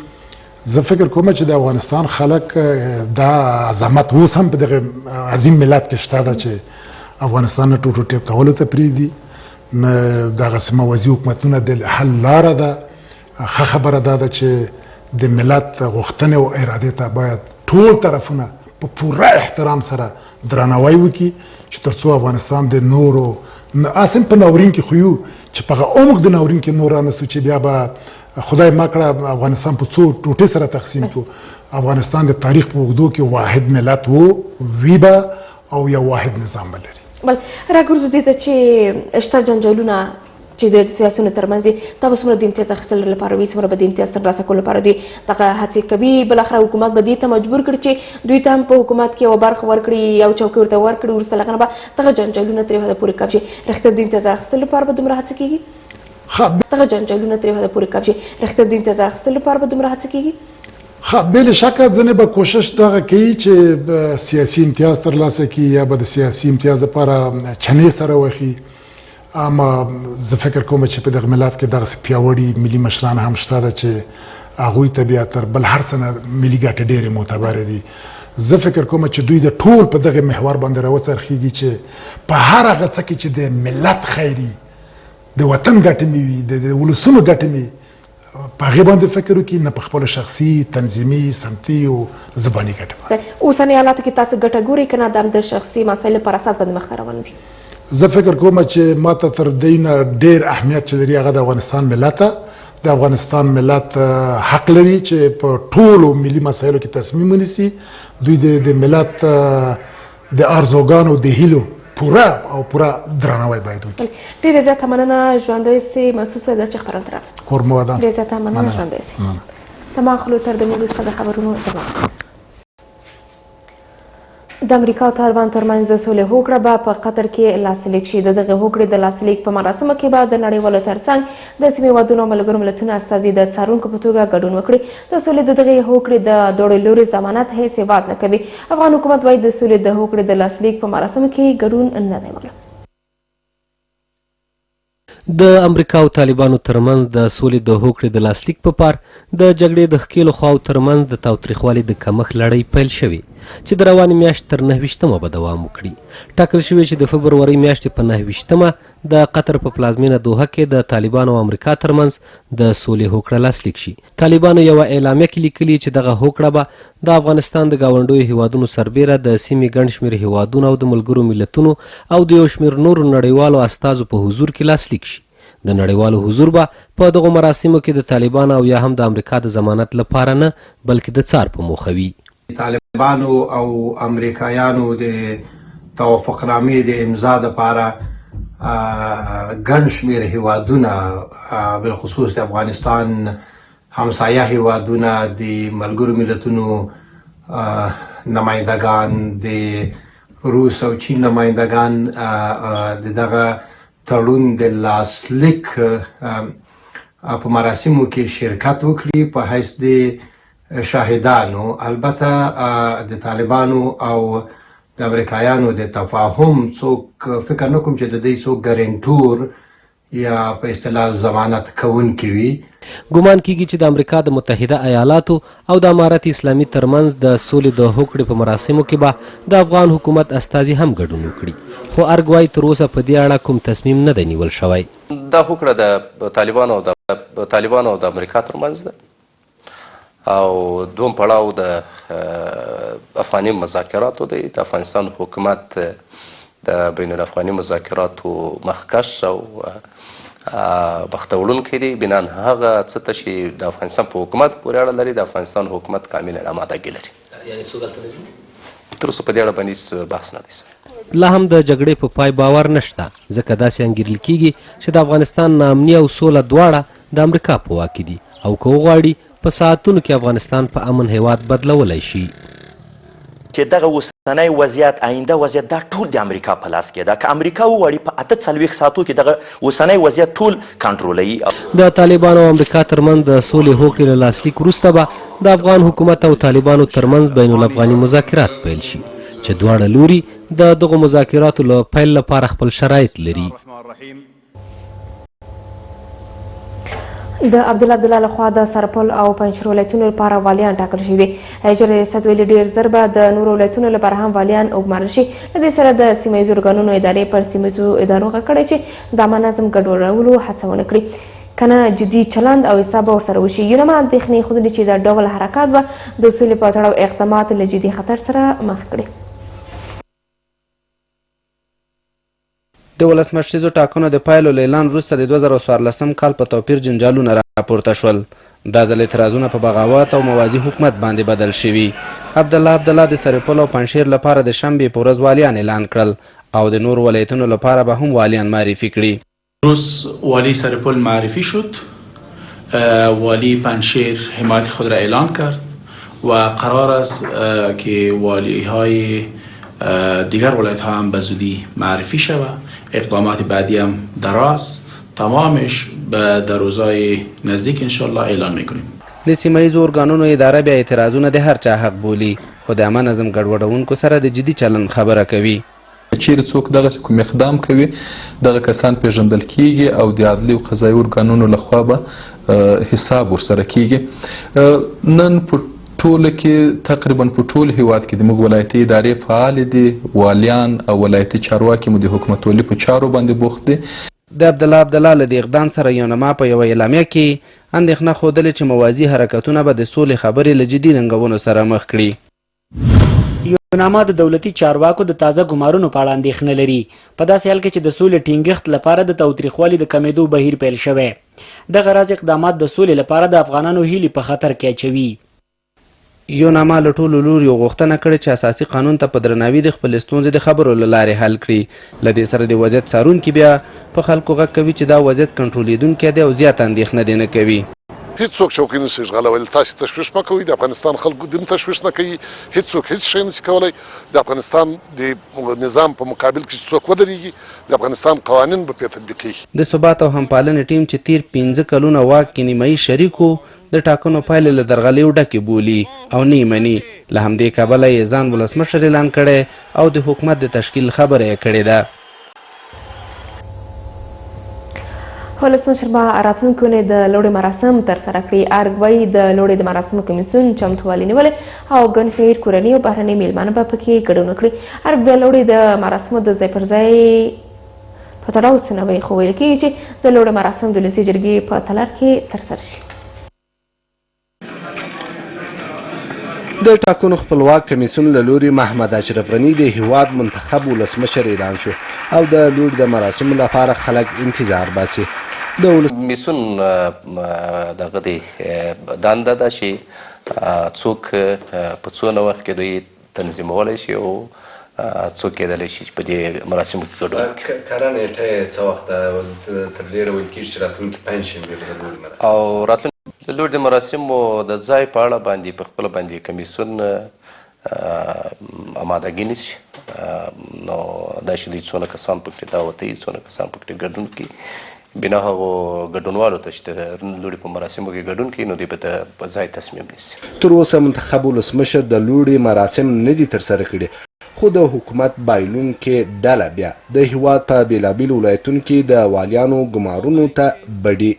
زه فکر کوم چې د افغانستان خلک دا عظمت اوس هم په دغه عظیم ملت کې شته ده چې افغانستان نه ټوټې کولو ته پرېږدي نه دغسې موازي حکومتونه د حل لاره ده. ښه خبره دا ده چې د ملت غوښتنې او ارادې ته باید ټول طرفونه په پوره احترام سره درناوی وکړي چې تر څو افغانستان د نورو اصلا په ناورین کې خو یو چې په هغه عمق د ناورین کې نور رانسو چې بیا به خدای مکړه افغانستان په څو ټوټې سره تقسیم کړو. افغانستان د تاریخ په اوږدو کې واحد ملت وي به او یو واحد نظام به لري. بل راګرځو دې ته چې شته جنجالونه چې د سیاسونو ترمنځ دي دا به څومره د امتیاز اخیستلو لپاره وي څومره به د امتیاز ترلاسه کولو لپاره دوی دغه هڅې کوي بالاخره حکومت به دې ته مجبور کړي چې دوی ته هم په حکومت کې یوه برخه ورکړي یو چوکۍ ورته ورکړي وروسته له هغه نه به دغه جنجالونه ترې حده پورې کم شي. رښتیا د امتیاز اخیستلو لپاره به دومره هڅه کېږي دغه جنجالونه ترې حده پورې کم شي رښتیا د امتیاز اخیستلو لپاره به دومره هڅه کېږي. بې شکه ځینې به کوشش دغه کوي چې سیاسي امتیاز ترلاسه کړي یا به د سیاسي امتیاز لپاره چنې سره وخي. اما زه فکر کوم چې په دغه ملت کې دغسې پیاوړي ملي مشران هم شته ده چې هغوی ته بیا تر بل هر څه نه ملي ګټې ډېرې معتبرې دي. زه فکر کوم چې دوی د ټول په دغه محور باندې راوڅرخېږي چې په هر هغه څه کې چې د ملت خیري د وطن ګټې مې وي د ولسونو ګټې مې په هغې باندې فکر وکړي نه په خپلو شخصي تنظیمي سمتي او زباني ګټې باندې. اوسنۍ حالاتو کې تاسو ګټه ګورئ که نه دا د شخصي مسایلو پر اساس باندې مخته روان دي؟ زه فکر کوم چې ماته تر دې نه ډېر اهمیت چې لري هغه د افغانستان ملت ته د افغانستان ملت حق لري چې په ټولو ملي مسایلو کې تصمیم ونیسي. دوی د ملت د ارزوګانو د هیلو پوره درناوی باید وکړي. ډېره زیاته مننه ژوندی سي محسوسه ده چې خپرونه ته راغلئ. کور مو ودان. ډېره زیاته مننه ژوندی سي. تمام خلو تر د موږ څخه د خبرونو ادامه. د امریکا او طالبان ترمنځ د سولې هوکړه به په قطر کې لاسلیک شي. د دغې هوکړې د لاسلیک په مراسمو کې به د نړیوالو ترڅنګ د سیمې هېوادونو او ملګرو ملتونو استازي د څارونکو په توګه ګډون وکړي. د سولې د دغې هوکړې د دواړو لوري ضمانت هیڅ هېواد نه کوي. افغان حکومت وایي د سولې د هوکړې د لاسلیک په مراسمو کې ګډون نه دی معلوم. د امریکا او طالبانو ترمنځ د سولې د هوکړې د لاسلیک په پار د جګړې د ښکېلو خواو ترمنځ د تاوتریخوالي د کمښت لړۍ پیل شوې. چې د روانې میاشتې تر 29مه به دوام وکړي. ټاکل شوې چې د فبرورۍ میاشتې په 29مه د قطر په پلازمینه دوحه کې د طالبانو او امریکا ترمنځ د سولې هوکړه لاسلیک شي. طالبانو یوه اعلامیه کې لیکلي چې دغه هوکړه به د افغانستان د ګاونډیو هیوادونو سربیره د سیمې ګڼ شمېر هیوادونو او د ملګرو ملتونو او د یو شمېر نورو نړیوالو استازو په حضور کې لاسلیک شي. د نړیوالو حضور به په دغو مراسمو کې د طالبانو او یا هم د امریکا د ضمانت لپاره نه بلکې د څار په موخه وي. طالبانو او امریکایانو د توافقنامې د امضا دپاره ګڼ شمېر هیوادونه بالخصوص د افغانستان همسایه هیوادونه د ملګرو ملتونو نمایندگان د روس او چین نمایندگان د دغه تړون د لاسلیک په مراسمو کې شرکت وکړي په حیث د شاهدانو. البته د طالبانو او د امریکایانو د تفاهم څوک فکر نه کوم چې د دې څوک ګارنټور یا په اصطلاح ضمانت کوونکی وي. ګومان کیږي چې د امریکا د متحده ایالاتو او د امارت اسلامي ترمنځ د سولې د هوکړې په مراسمو کې به د افغان حکومت استازي هم ګډون وکړي، خو ارګ وایي تر اوسه په دې اړه کوم تصمیم نه دی نیول شوی. دا هوکړه د طالبانو او د امریکا ترمنځ ده او دوم پړاو د افغاني مذاکراتو دی. د افغانستان حکومت د بین الافغاني مذاکراتو مخکش او بختوړونکی دی. بنان هغه څه ته چې د افغانستان په حکومت پورې اړه لري، د افغانستان حکومت کامل آمادګي لري. تر اوسه په دې اړه باندې بحث نه دی سوی. لا هم د جګړې په پای باور نشته، ځکه داسې انګیرل کیږي چې د افغانستان ناامني او سوله دواړه د امریکا په واک دي او که وغواړي په ساعتونو کې افغانستان په امن هیواد بدلولی شي. چې دغه اوسنی وضعیت آینده وضعیت دا ټول د امریکا په لاس کې ده. که امریکا وغواړي په 48 ساعتو کې دغه اوسنی وضعیت ټول کنټرولوي. د طالبانو او امریکا ترمنځ د سولې هوکړې له لاسلیک وروسته به د افغان حکومت او طالبانو ترمنځ بین الافغاني مذاکرات پیل شي چې دواړه لوري د دغو مذاکراتو له پیل لپاره خپل شرایط لري. د عبدالله لخوا د سرپل او پنجشیر ولایتونو لپاره والیان ټاکل شوي دي. اجر ریاست ویلي ډېر ژر به د نورو ولایتونو لپاره هم والیان وګمارل شي. له دې سره د سیمه ییزو ارګانونو ادارې پر سیمه ادارو غږ کړی چې د عامه نظم ګډوډولو هڅه ونه کړي، کنه جدي چلند او حساب ورسره وشي. یونما اندېښنې ښودلې چې دا ډول حرکات به د سولې په تړاو اقدامات له جدي خطر سره مخ کړي. د ولسمشریزو ټاکنو د پایلو له اعلان وروسته د 2014 کال په توپیر جنجالونه راپورته شول. دا ځل اعتراضونه په بغاوت او موازي حکومت باندې بدل شوي. عبدالله د سرپل او پنجشیر لپاره د شنبې په ورځ والیان اعلان کړل او د نور ولایتونو لپاره به هم والیان معرفي کړي. روز والی سرپل معرفی شد، والی پنجشیر حمایت خود را اعلان کرد و قرار است که والی های دیگر ولایت ها هم به زودی معرفی شود. اقدامات بعدی هم دراز تمامش در روزهای نزدیک انشالله اعلان میکنیم. د سیمه ییزو ارګانونو اداره بیا اعتراضونه د هر چا حق بولي، خو د عامه نظم ګډوډونکو سره د جدي چلند خبره کوي. چیرې څوک دغه کوم اقدام کوي دغه کسان پیژندل کیږي او د عدلي او قضایي ارګانونو لخوا به حساب ورسره کیږي. نن په ټوله کې تقریبا په ټول هیواد کې د موږ ولایتي ادارې فعال دي، والیان او ولایتي چارواکي مو د حکومتولي په چارو باندې بوخت دي. د عبدالله له دې اقدام سره یونما په یوه اعلامیه کې اندېښنه ښودلې چې موازي حرکتونه به د سولې خبرې له جدي ننګونو سره مخ کړي. یونما د دولتي چارواکو د تازه ګمارونو په اړه اندېښنه لري، په داسې حال کې چې د سولې ټینګښت لپاره د تاوتریخوالي د کمېدو بهیر پیل شوی. دغه راز اقدامات د سولې لپاره د افغانانو هیلې په خطر کې اچوي. یونما له ټولو لوریو غوښتنه کړې چې اساسي قانون ته په درناوي د خپلې ستونزې د خبرو له لارې حل کړي. له دې سره د وضعیت څارونکي بیا په خلکو غږ کوي چې دا وضعیت کنټرولېدونکی دی او زیاته اندېښنه دې نه کوي. هیڅوک چوکۍ نشي اشغالولی، تاسې تشویش مه کوئ، د افغانستان خلکو دې تشویش نه کوي، هیڅوک هیڅ شی نشي کولی. د افغانستان د نظام په مقابل کې چې څوک ودرېږي د افغانستان قوانین به پرې تطبیقېږي. د ثبات او همپالنې ټیم چې تیر 15 کلونه واک کې نیمایي شریک و د ټاکنو پایلې له درغلیو ډکې بولي او نه یې مني. له همدې کبله یې ځان ولسمشر اعلان کړی او د حکومت د تشکیل خبره یې کړې ده. ولسمشر به راتلونکي اونۍ د لوړې مراسم ترسره کړي. ارګ وایي د لوړې د مراسمو کمیسیون چمتووالی نیولی او ګڼ شمېر کورني او بهرني میلمانه به پکې ګډون وکړي. ارګ د لوړې د مراسمو د ځای پر ځای په تړاو څه نه وایي، خو ویل کېږي چې د لوړې مراسم د ولسي جرګې په تالار کې ترسره شي. د ټاکنو خپلواک کمیسیون له لوري محمد اشرف غني د هیواد منتخب ولسمشر اعلان شو او د لوړې د مراسمو لپاره خلک انتظار باسي. د کمیسیون دغه د دنده ده چې څوک په څونه وخت کې دوی تنظیمولی شي او څوک کېدلی شي چې په دې مراسمو کې ګډون وکړي. کره نیټه یې څه وخت تر ډېره ویل کېږي چې راتلونکي پنجشنبې به د لوړې مراسم او راتلونکي د لوړې د مراسمو د ځای په اړه باندې په خپله باندې کمیسیون امادګي نیسي. نو دا چې دوی څونه کسان پکې دعوت وي، څونه کسان پکې ګډون کوي، بنا هغو ګډونوالو ته چې د لوړې په مراسمو کې ګډون کوي نو دوی به په ځای تصمیم نیسي. تر اوسه منتخب ولسمشر د لوړې مراسم نه دي ترسره کړي، خو د حکومت بایلونکې ډله بیا د هیواد په بېلابېلو ولایتونو کې د والیانو ګمارونو ته بډي.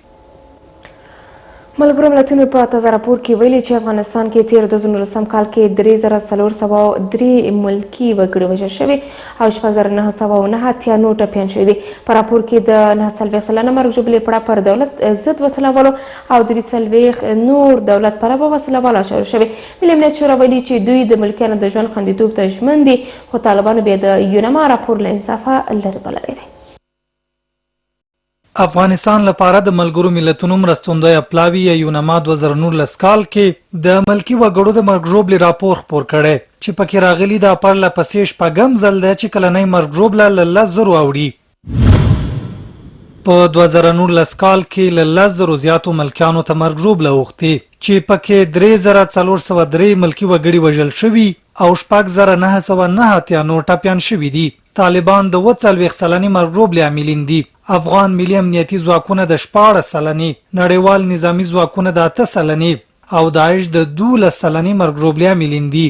ملګرو ملتونو په تازه راپور کې ویلي چې افغانستان کې تیر 2019 کال کې 3403 ملکي وګړي وژل شوي او 6909 نور ټپیان شوي دي. په راپور کې د 49 سلنه مرګ ژوبلې پړه پر دولت ضد وسله والو او 43 نور دولت پلوه وسله والو اچول شوي. ملي امنیت شورا ویلي چې دوی د ملکیانو د ژوند خوندیتوب ته ژمن دي، خو طالبانو بیا د یونما راپور له انصافه لرې بللی دی. افغانستان لپاره د ملګرو ملتونو مرستندویه پلاوي یا یونما 2019 کال کې د ملکي وګړو د مرګ ژوبلې راپور خپور کړی چې پکې راغلي د پرله پسې شپږم ځل دی چې کلنۍ مرګ ژوبله له 10,000 اوړي. په 2019 کال کې له 10,000 زیاتو ملکیانو ته مرګ ژوبله اوښتې چې پکې 3403 ملکي وګړي وژل شوي او 6909 نور ټپیان شوي دي. طالبان د 40 سلنې مرګ ژوبلې عاملین دي. افغان ملي امنیتي ځواکونه د 14 سلنې، نړیوال نظامی ځواکونه د 8 سلنې او داعش د 12 سلنې مرګ ژوبلې عاملین دي.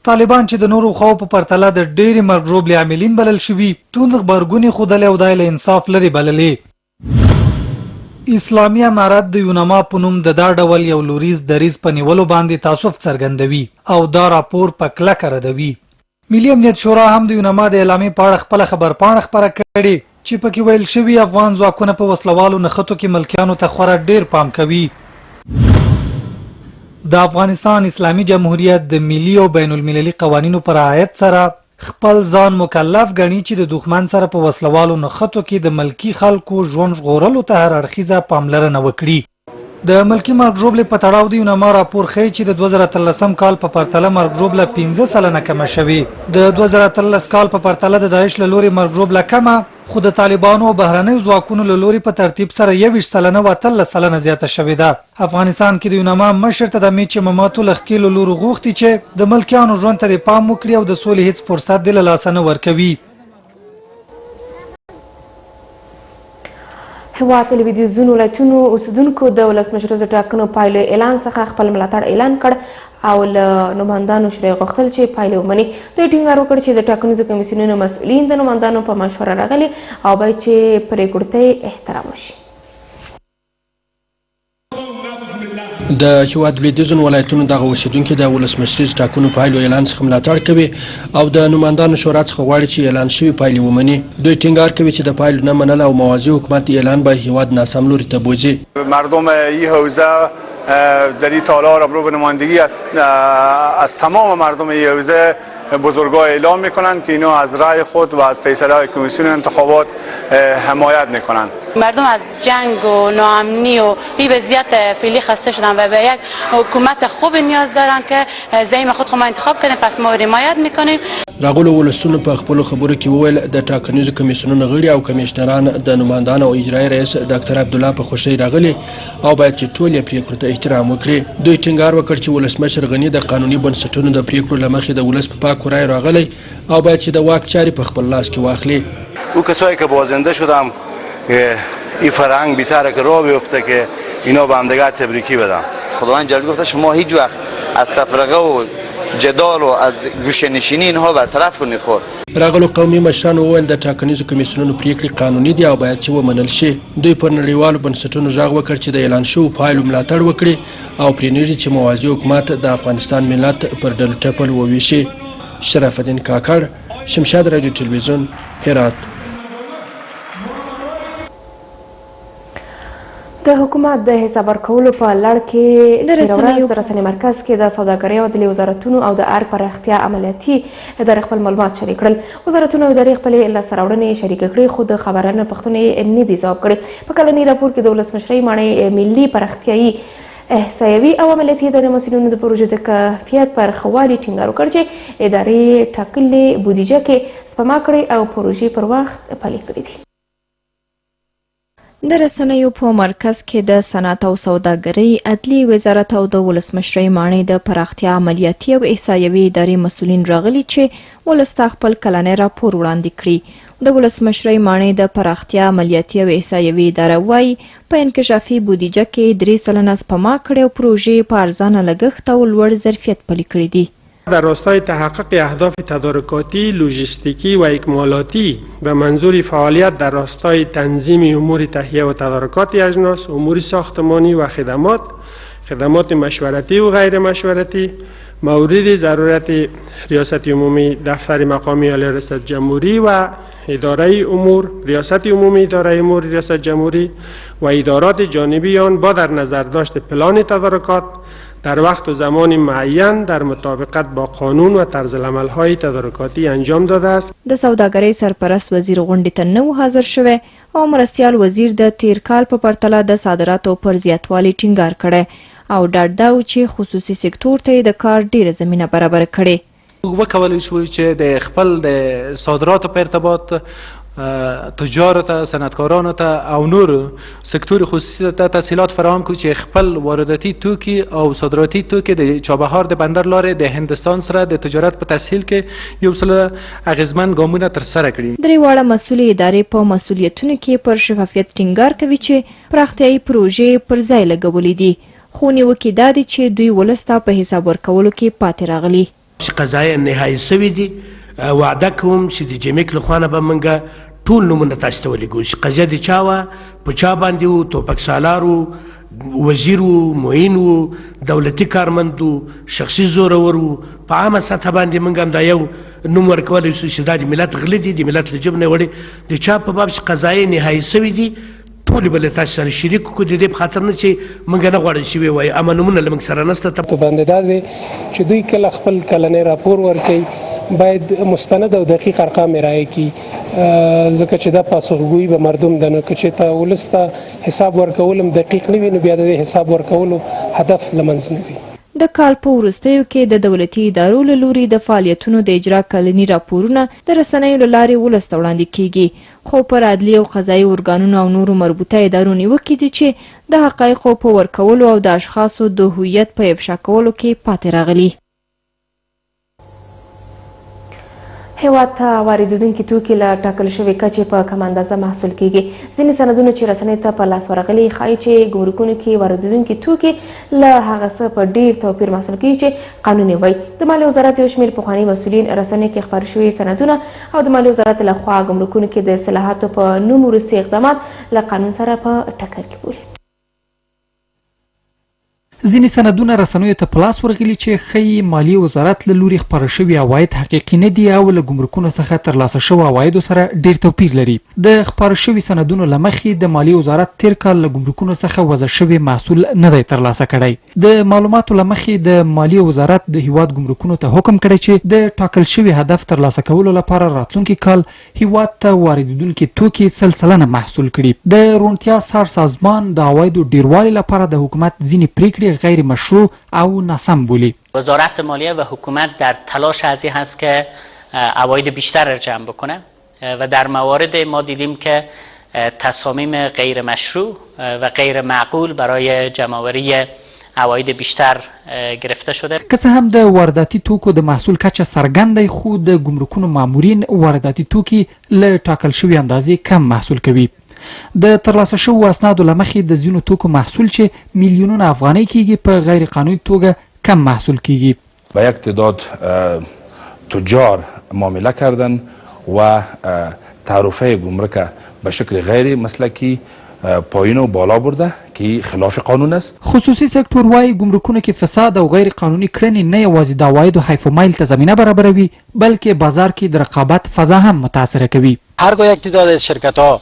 طالبان چې د نورو خواو په پرتله د ډېرې مرګ ژوبلې عاملین بلل شوي، توند غبرګونې ښودلې او دا له انصاف لرې بللې. اسلامي امارت د یونما په نوم د دا ډول یو لوریز دریځ په نیولو باندې تعصب څرګندوي او دا راپور په کلکه ردوي. ملي امنیت شورا هم د یونما د اعلامیې په اړه خپله خبرپاڼه خپره کړې چې پکې ویل شوي افغان ځواکونه په وسلوالو نښتو کې ملکیانو ته خورا ډېر پام کوي. د افغانستان اسلامي جمهوریت د ملي او بین المللي قوانینو پر رعایت سره خپل ځان مکلف ګڼي چې د دښمن سره په وسلوالو نښتو کې د ملکي خلکو ژوند ژغورلو ته هر اړخیزه پاملرنه وکړي. د ملکي مرګ ژوبلې په تړاو د یونما راپور ښیي چې د 2013 کال په پرتله مرګ ژوبله 15 سلنه کمه شوې. د 2013 کال په پرتله د داعش له لورې مرګ ژوبله کمه، خو د طالبانو او بهرنیو ځواکونو له لورې په ترتیب سره 21 سلنه او 13 سلنه زیاته شوې ده. افغانستان کې د یونما مشر ته د امید چې مماتو له ښکېلو لورو غوښتي چې د ملکیانو ژوند ته پام وکړي او د سولې هیڅ فرصت دې له لاسه نه ورکوي. هېواد تلویزیونونو ولایتونو اوسیدونکو د ولسمشر د ټاکنو پایلو اعلان څخه خپل ملاتړ اعلان کړ او له نمایندانو شرای غوښتل چې پایلې ومني. دوی ټینګار وکړ چې د ټاکنیزو کمیسیونونو مسؤلین د نمایندانو په مشوره راغلي او باید چې پرېکړو ته احترام وشي. د هیواد لویدیځو ولایتونو دغه اوسیدونکي د ولسمشریز ټاکنو پایلو اعلان څخه ملاتړ کوي او د نمایندانو شورا څخه غواړي چې اعلان شوي پایلې ومني. دوی ټینګار کوي چې د پایلو نه منل او موازی حکومت اعلان به هیواد ناسم لوري ته بوځي. مردم این حوزه در این تالار رو به نمایندگی از تمام مردم این حوزه بزرگان اعلام میکنند که اینا از رأی خود و از فیصله های کمیسیون انتخابات حمایت میکنند. مردم از جنگ و ناامنی و بی وضعیت فعلی خسته شدن و به یک حکومت خوب نیاز دارن که زعیم خود ما انتخاب کنیم، پس ما حمایت میکنیم. راغلو ولسونو په خپل خبرو کې وویل د ټاکنیزو کمیسیونونو غړي او کمیشنران د نمایندانو او اجرایي رئیس ډاکټر عبدالله په خوښۍ راغلي او باید چې ټول یې پریکړو ته احترام وکړي. دوی ټینګار وکړ چې ولسمشر غني د قانوني بنسټونو د پریکړو له مخې د ولس په پاکو رایو راغلی او باید چې د واک چارې په خپل لاس کې واخلي. او کسایی که بازنده شدم این فرهنگ بی‌طرح که راه بیفته که اینا به همدیگر تبریکی بدن. خداوند جل گفته شما هیچ وقت از تفرقه و جدال و از گوشه نشینی اینها برطرف کنید. خود راغلو قومي مشرانو وویل د ټاکنیزو کمیسیونونو پریکړې قانوني دي او باید چې ومنل شي. دوی پر نړیوالو بنسټونو غږ وکړ چې د اعلان شوو پایلو ملاتړ وکړي او پرېنږدي چې موازي حکومت د افغانستان ملت پر ډلو ټپل وویشي. شرف الدین کاکړ، شمشاد رادیو تلویزیون، هرات. د حکومت د حساب ورکولو په لړ کې د رسنیو مرکز کې د سوداګرۍ او عدلیې وزارتونو او د ارګ پراختیا عملیاتي ادارې خپل معلومات شریک کړل. وزارتونو او ادارې خپلې لاسته راوړنې شریکې کړې خو د خبرانه پوښتنې نه دي ځواب کړی. په کلني راپور کې د ولسمشرۍ ماڼۍ ملي پراختیایي احصایوي او عملیاتي ادارې مسؤلینو د پروژې د کیفیت پر ښه والي ټینګار وکړ چې ادارې ټاکلې بودیجه کې سپما کړې او پروژې پر وخت پلي کړې دي. د رسنیو په مرکز کې د صنعت او سوداګرۍ، عدلیې وزارت او د ولسمشرۍ ماڼۍ د پراختیا عملیاتي او احصایوي ادارې مسؤلین راغلي چې ولس ته خپل کلنی راپور وړاندې کړي. د ولسمشرۍ ماڼۍ د پراختیا عملیاتي او احصایوي اداره وایي په انکشافي بودیجه کې 3% سپما کړې او پروژې په ارزانه لګښت او لوړ ظرفیت پلي کړي دي. در راستای تحقق اهداف تدارکاتی، لوجستیکی و اکمالاتی به منظور فعالیت در راستای تنظیم امور تهیه و تدارکات اجناس، امور ساختمانی و خدمات مشورتی و غیر مشورتی، مورد ضرورت ریاست عمومی دفتر مقامی عالی ریاست جمهوری و اداره امور ریاست عمومی اداره امور ریاست جمهوری و ادارات جانبی آن با در نظر داشت پلان تدارکات در وقت و زمان معین در مطابقت با قانون و طرز العمل‌های تدارکاتی انجام داده است. د سوداګرۍ سرپرست وزیر غونډې ته نه و حاضر شوی او مرستیال وزیر د تیر کال په پرتله د صادراتو پر زیاتوالي ټینګار کړی او ډاډ دا و چې خصوصي سکتور ته د کار ډیره زمینه برابر کړي. وکولی شو چې د خپل د صادراتو په ارتباط تجارت ته، صنعتکارانو ته او نور سکتور خصوصي ته تسهیلات فراهم کړي چې خپل وارداتي توکي او صادراتي توکي د چابهار د بندر لارې د هندستان سره د تجارت په تسهیل کې یو څه اغیزمن ګامونه ترسره کړي. درې واړه مسؤلې ادارې په مسؤلیتونو کې پر شفافیت ټینګار کوي چې پراختیایي پروژې پر ځای لګولې دي، خو نیوکې دا دي چې دوی ولس ته په حساب ورکولو کې پاتې راغلي. قضایي نهایي سوي دي، وعده کوم چې د جمیک له خوا نه به موږ ټول نومونه تاسو ته ولیږو چې قضیه د چا وه، په چا باندې و، توپک سالار و، وزیر و، معین و، دولتي کارمند و، شخصي زورور و، په عامه سطحه باندې موږ هم دا یو نوم ورکولی شو چې دا د ملت غله دي، د ملت له جیب نه وړي. د چا په باب چې قضایي نهایي سوي دي ټولې به له تاسو سره شریک کړو، د دې په خاطر نه چې موږ نه غواړو چې ووایو اما نومونه له موږ سره نشته. په باندې دا دی چې دوی کله خپل کلنی راپور ورکوي باید مستند او دقیق ارقام رایې کړي، ځکه چې دا پاسخګویي به مردم ده. نو که چېرته ولس ته حساب ورکول هم دقیق نه وي نو بیا د دې حساب ورکولو هدف له منځه نه ځي. د کال په وروستیو کې د دولتي ادارو له لوري د فعالیتونو د اجرا کلني راپورونه د رسنیو له لارې ولس ته وړاندې کیږي، خو پر عدلي او قضایي ارګانونو او نورو مربوطه ادارو نیوکې دي چې د حقایقو په ورکولو او د اشخاصو د هویت په افشا کولو کې پاتې راغلي. هیواد ته واردېدونکي توکي له ټاکل شوې کچې په کم اندازه محصول کیږي. ځینې سندونه چې رسنیو ته په لاس ورغلي ښایي چې ګمرکونو کې واردېدونکي توکي له هغه څه په ډیر توپیر محصول کیږي چې قانوني وي. د مالیې وزارت یو شمېر پخواني مسؤلین رسنیو کې خپاره شوي سندونه او د مالیې وزارت لخوا ګمرکونو کې د اصلاحاتو په نوم وروستي اقدامات له قانون سره په ټکر کې بولي. ځینې سندونه رسنیو ته په لاس ورغلي چې ښیي مالیې وزارت له لوري خپاره شوي عواید حقیقي نه دي او له ګمرکونو څخه ترلاسه شوو عوایدو سره ډیر توپیر لري. د خپاره شوي سندونو له مخې د مالیې وزارت تیر کال له ګمرکونو څخه وضع شوی محصول نه دی ترلاسه کړی. د معلوماتو له مخې د مالیې وزارت د هیواد ګمرکونو ته حکم کړی چې د ټاکل شوي هدف ترلاسه کولو لپاره راتلونکي کال هیواد ته واردېدونکي توکي سلسله محصول کړي. د روڼتیا څار سازمان د عوایدو ډیروالي لپاره د حکومت ځینې پریکړې غیر مشروع او ناسم بولی. وزارت مالیه و حکومت در تلاش از این هست که عواید بیشتر را جمع بکنه و در موارد ما دیدیم که تصامیم غیر مشروع و غیر معقول برای جمع‌آوری عواید بیشتر گرفته شده. که څه هم د وارداتي توکو د محصول کچه څرګنده خو د ګمرکونو مامورین وارداتي توکي له ټاکل شوي اندازې کم محصول کوي. د ترلاسه شوو اسنادو له مخې د ځینو توکو محصول چې میلیونونه افغانۍ کیږي په غیر قانوني توګه کم محصول کیږي. با یک تعداد تجار معامله کردن و تعرفه گمرک به شکل غیر مسلکی پایین و بالا برده که خلاف قانون است. خصوصي سکتور وايي ګمرکونه کې فساد او غیر قانوني کړنې نه یوازې د عوایدو حیف و میل ته زمینه برابروي بلکې بازار کې د رقابت فضا هم متاثر کوي. هرگاه یک تعداد از شرکت ها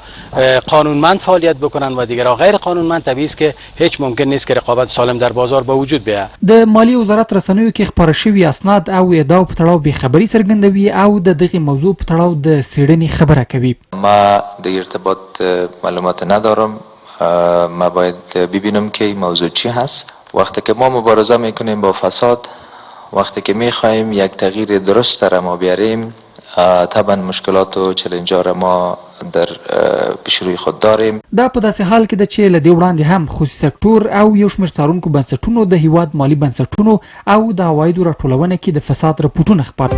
قانونمند فعالیت بکنن و دیگرها غیر قانونمند، طبیعی است که هیچ ممکن نیست که رقابت سالم در بازار به وجود بیاید. د مالی وزارت رسنیو کې خبره شوی اسناد او ادعا په تړاو به خبري څرګندوي او د دغه موضوع په تړاو د څېړنې خبره کوي. ما د ارتباط معلومات ندارم. ما باید ببینم که این موضوع چی هست. وقتی که ما مبارزه میکنیم با فساد، وقتی که میخواهیم یک تغییر درست را ما بیاریم، طبعا مشکلات و چلنج‌ها را ما در پیش روی خود داریم. دا په داسې حال کې ده چې له دې وړاندې هم خصوصي سکتور او یو شمېر څارونکو بنسټونو د هیواد مالي بنسټونو او د عوایدو راټولونه کې د فساد رپوټونه خپاره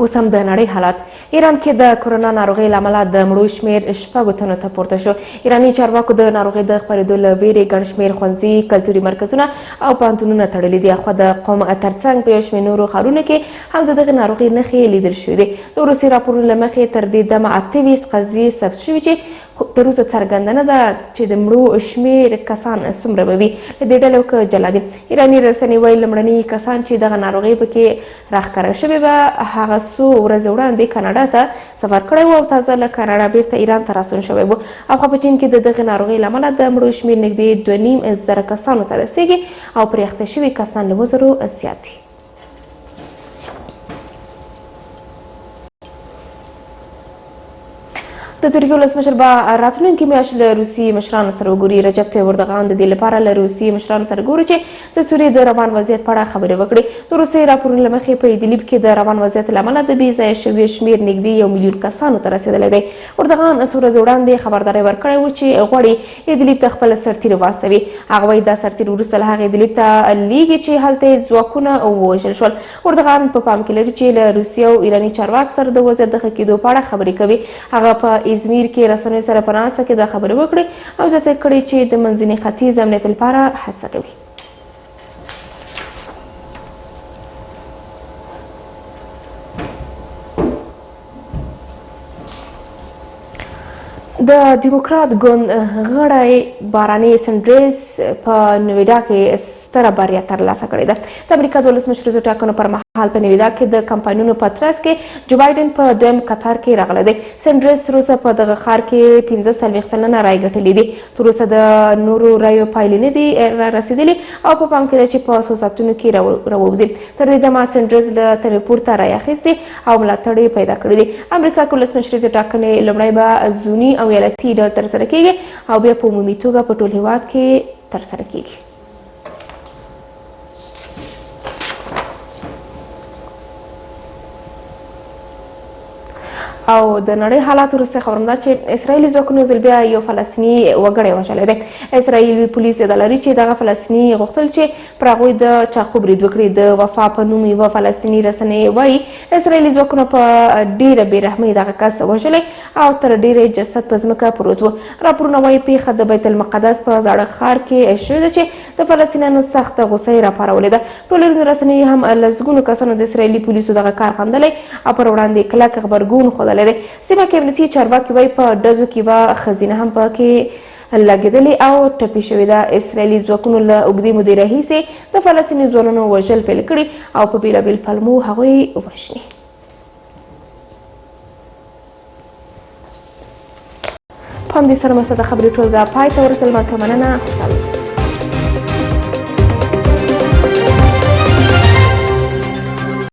اوس هم د نړۍ حالات. ایران کې د کرونا ناروغۍ له امله د مړو شمېر 6 تنو ته پورته شو. ایراني چارواکو د ناروغۍ د خپرېدو له ویرې ګڼ شمېر ښوونځي، کلتوري مرکزونه او پوهنتونونه تړلي دي. خو د قوم ترڅنګ په یو شمېر نورو ښارونو کې هم د دغې ناروغۍ نښې لیدل شوي دي. د وروستي راپورونو له مخې تر دې دمه 28 قضیې ثبت شوي چې تر اوسه څرګنده نه ده چې د مړو شمېر کسان څومره به وي. له دې ډلې که جلا دي. ایراني رسنۍ وایي لومړني کسان چې دغه ناروغۍ پکې راښکاره شوې به هغه څو ورځې وړاندې کاناډا ته سفر کړی و او تازه له کاناډا بیرته ایران ته راستون شوی و. او خو په چین کې د دغې ناروغۍ له امله د مړو شمېر نږدې 2.5 زره کسانو ته رسېږي او پرې اخته شوي کسان له 2,000 زیات دي. د ترکیې ولسمشر به راتلونکې میاشت له روسي مشرانو سره وګوري. رجب طیب اردوغان د دې لپاره له روسي مشرانو سره ګوري چې د سوریې د روان وضعیت په اړه خبرې وکړي. د روسیې راپورونو له مخې په ادلیب کې د روان وضعیت له امله د بې ځایه شویو شمېر نږدې 1 میلیون کسانو ته رسېدلی دی. اردوغان څو ورځې وړاندې خبرداری ورکړی و چې غواړي ادلیب ته خپل سرتیر واستوي. هغه وایي دا سرتیر وروسته له هغې ادلیب ته لیږي چې هلته یې ځواکونه ووژل شول. اردوغان په پام کې لري چې له روسیې او ایراني چارواکو سره د وضعیت د ښه کېدو په اړه خبرې کوي. هغه په ازمیر کې رسنیو سره په ناسته کې دا خبرې وکړې او زیاته کړې چې د منځني ختیځ امنیت لپاره هڅه کوي. د دیموکرات ګوند غړی باراني سنډریز په نویډا کې ستره بریا ترلاسه کړې ده. د امریکا د ولسمشریزو ټاکنو پر مهال په نویډا کې د کمپاینونو په ترڅ کې جو بایډن په دویم قطار کې راغلی دی. سنډریز تر اوسه په دغه ښار کې 45 سلنه رایې ګټلې دي. تر اوسه د نورو رایو پایلې نه دي را رسېدلې او په پام کې ده چې په څو ساعتونو کې راووځي. تر دې دمه سنډریز له تمې پورته رایې اخیستې او ملاتړ یې پیدا کړی دی. امریکا کې ولسمشریزو ټاکنې لومړی به زوني او ایالتي ډول ترسره کېږي او بیا په عمومي توګه په ټول هېواد کې ترسره کېږي. او د نړۍ حالات وروسته خبرم ده چې اسرائیلي ځواکونو ځل بیا یو فلسطیني وګړی وژلی دی. اسرائیلي پولیس ادعا لري چې دغه فلسطیني غوښتل چې پر هغوی د چاقو برید وکړي. د وفا په نوم یوه فلسطیني رسنۍ وایي اسرائیلي ځواکونو په ډېره بېرحمۍ دغه کس وژلی او تر ډېره جسد په ځمکه پروت و. راپورونه وایي پیښه د بیت المقدس په زاړه ښار کې شوې ده چې د فلسطینیانو سخته غوسه یې راپارولې ده. ټولنیزو رسنیو هم لسګونو کسانو د اسرائیلي پولیسو دغه کار خندلی او پر وړاندې کلک غبرګون ښودلی دی. سیمه کې امنیتي چارواکي وایي په ډزو کې یوه ښځینه هم پکې لګېدلې او ټپي شوې ده. اسرائیلي ځواکونو له اوږدې مودې راهیسې د فلسطیني ځوانانو وژل پیل کړي او په بېلابېل پلمو هغوی وژني. په همدې سره مو د خبرې ټولګه پای ته ورسېدل. ما ته مننه.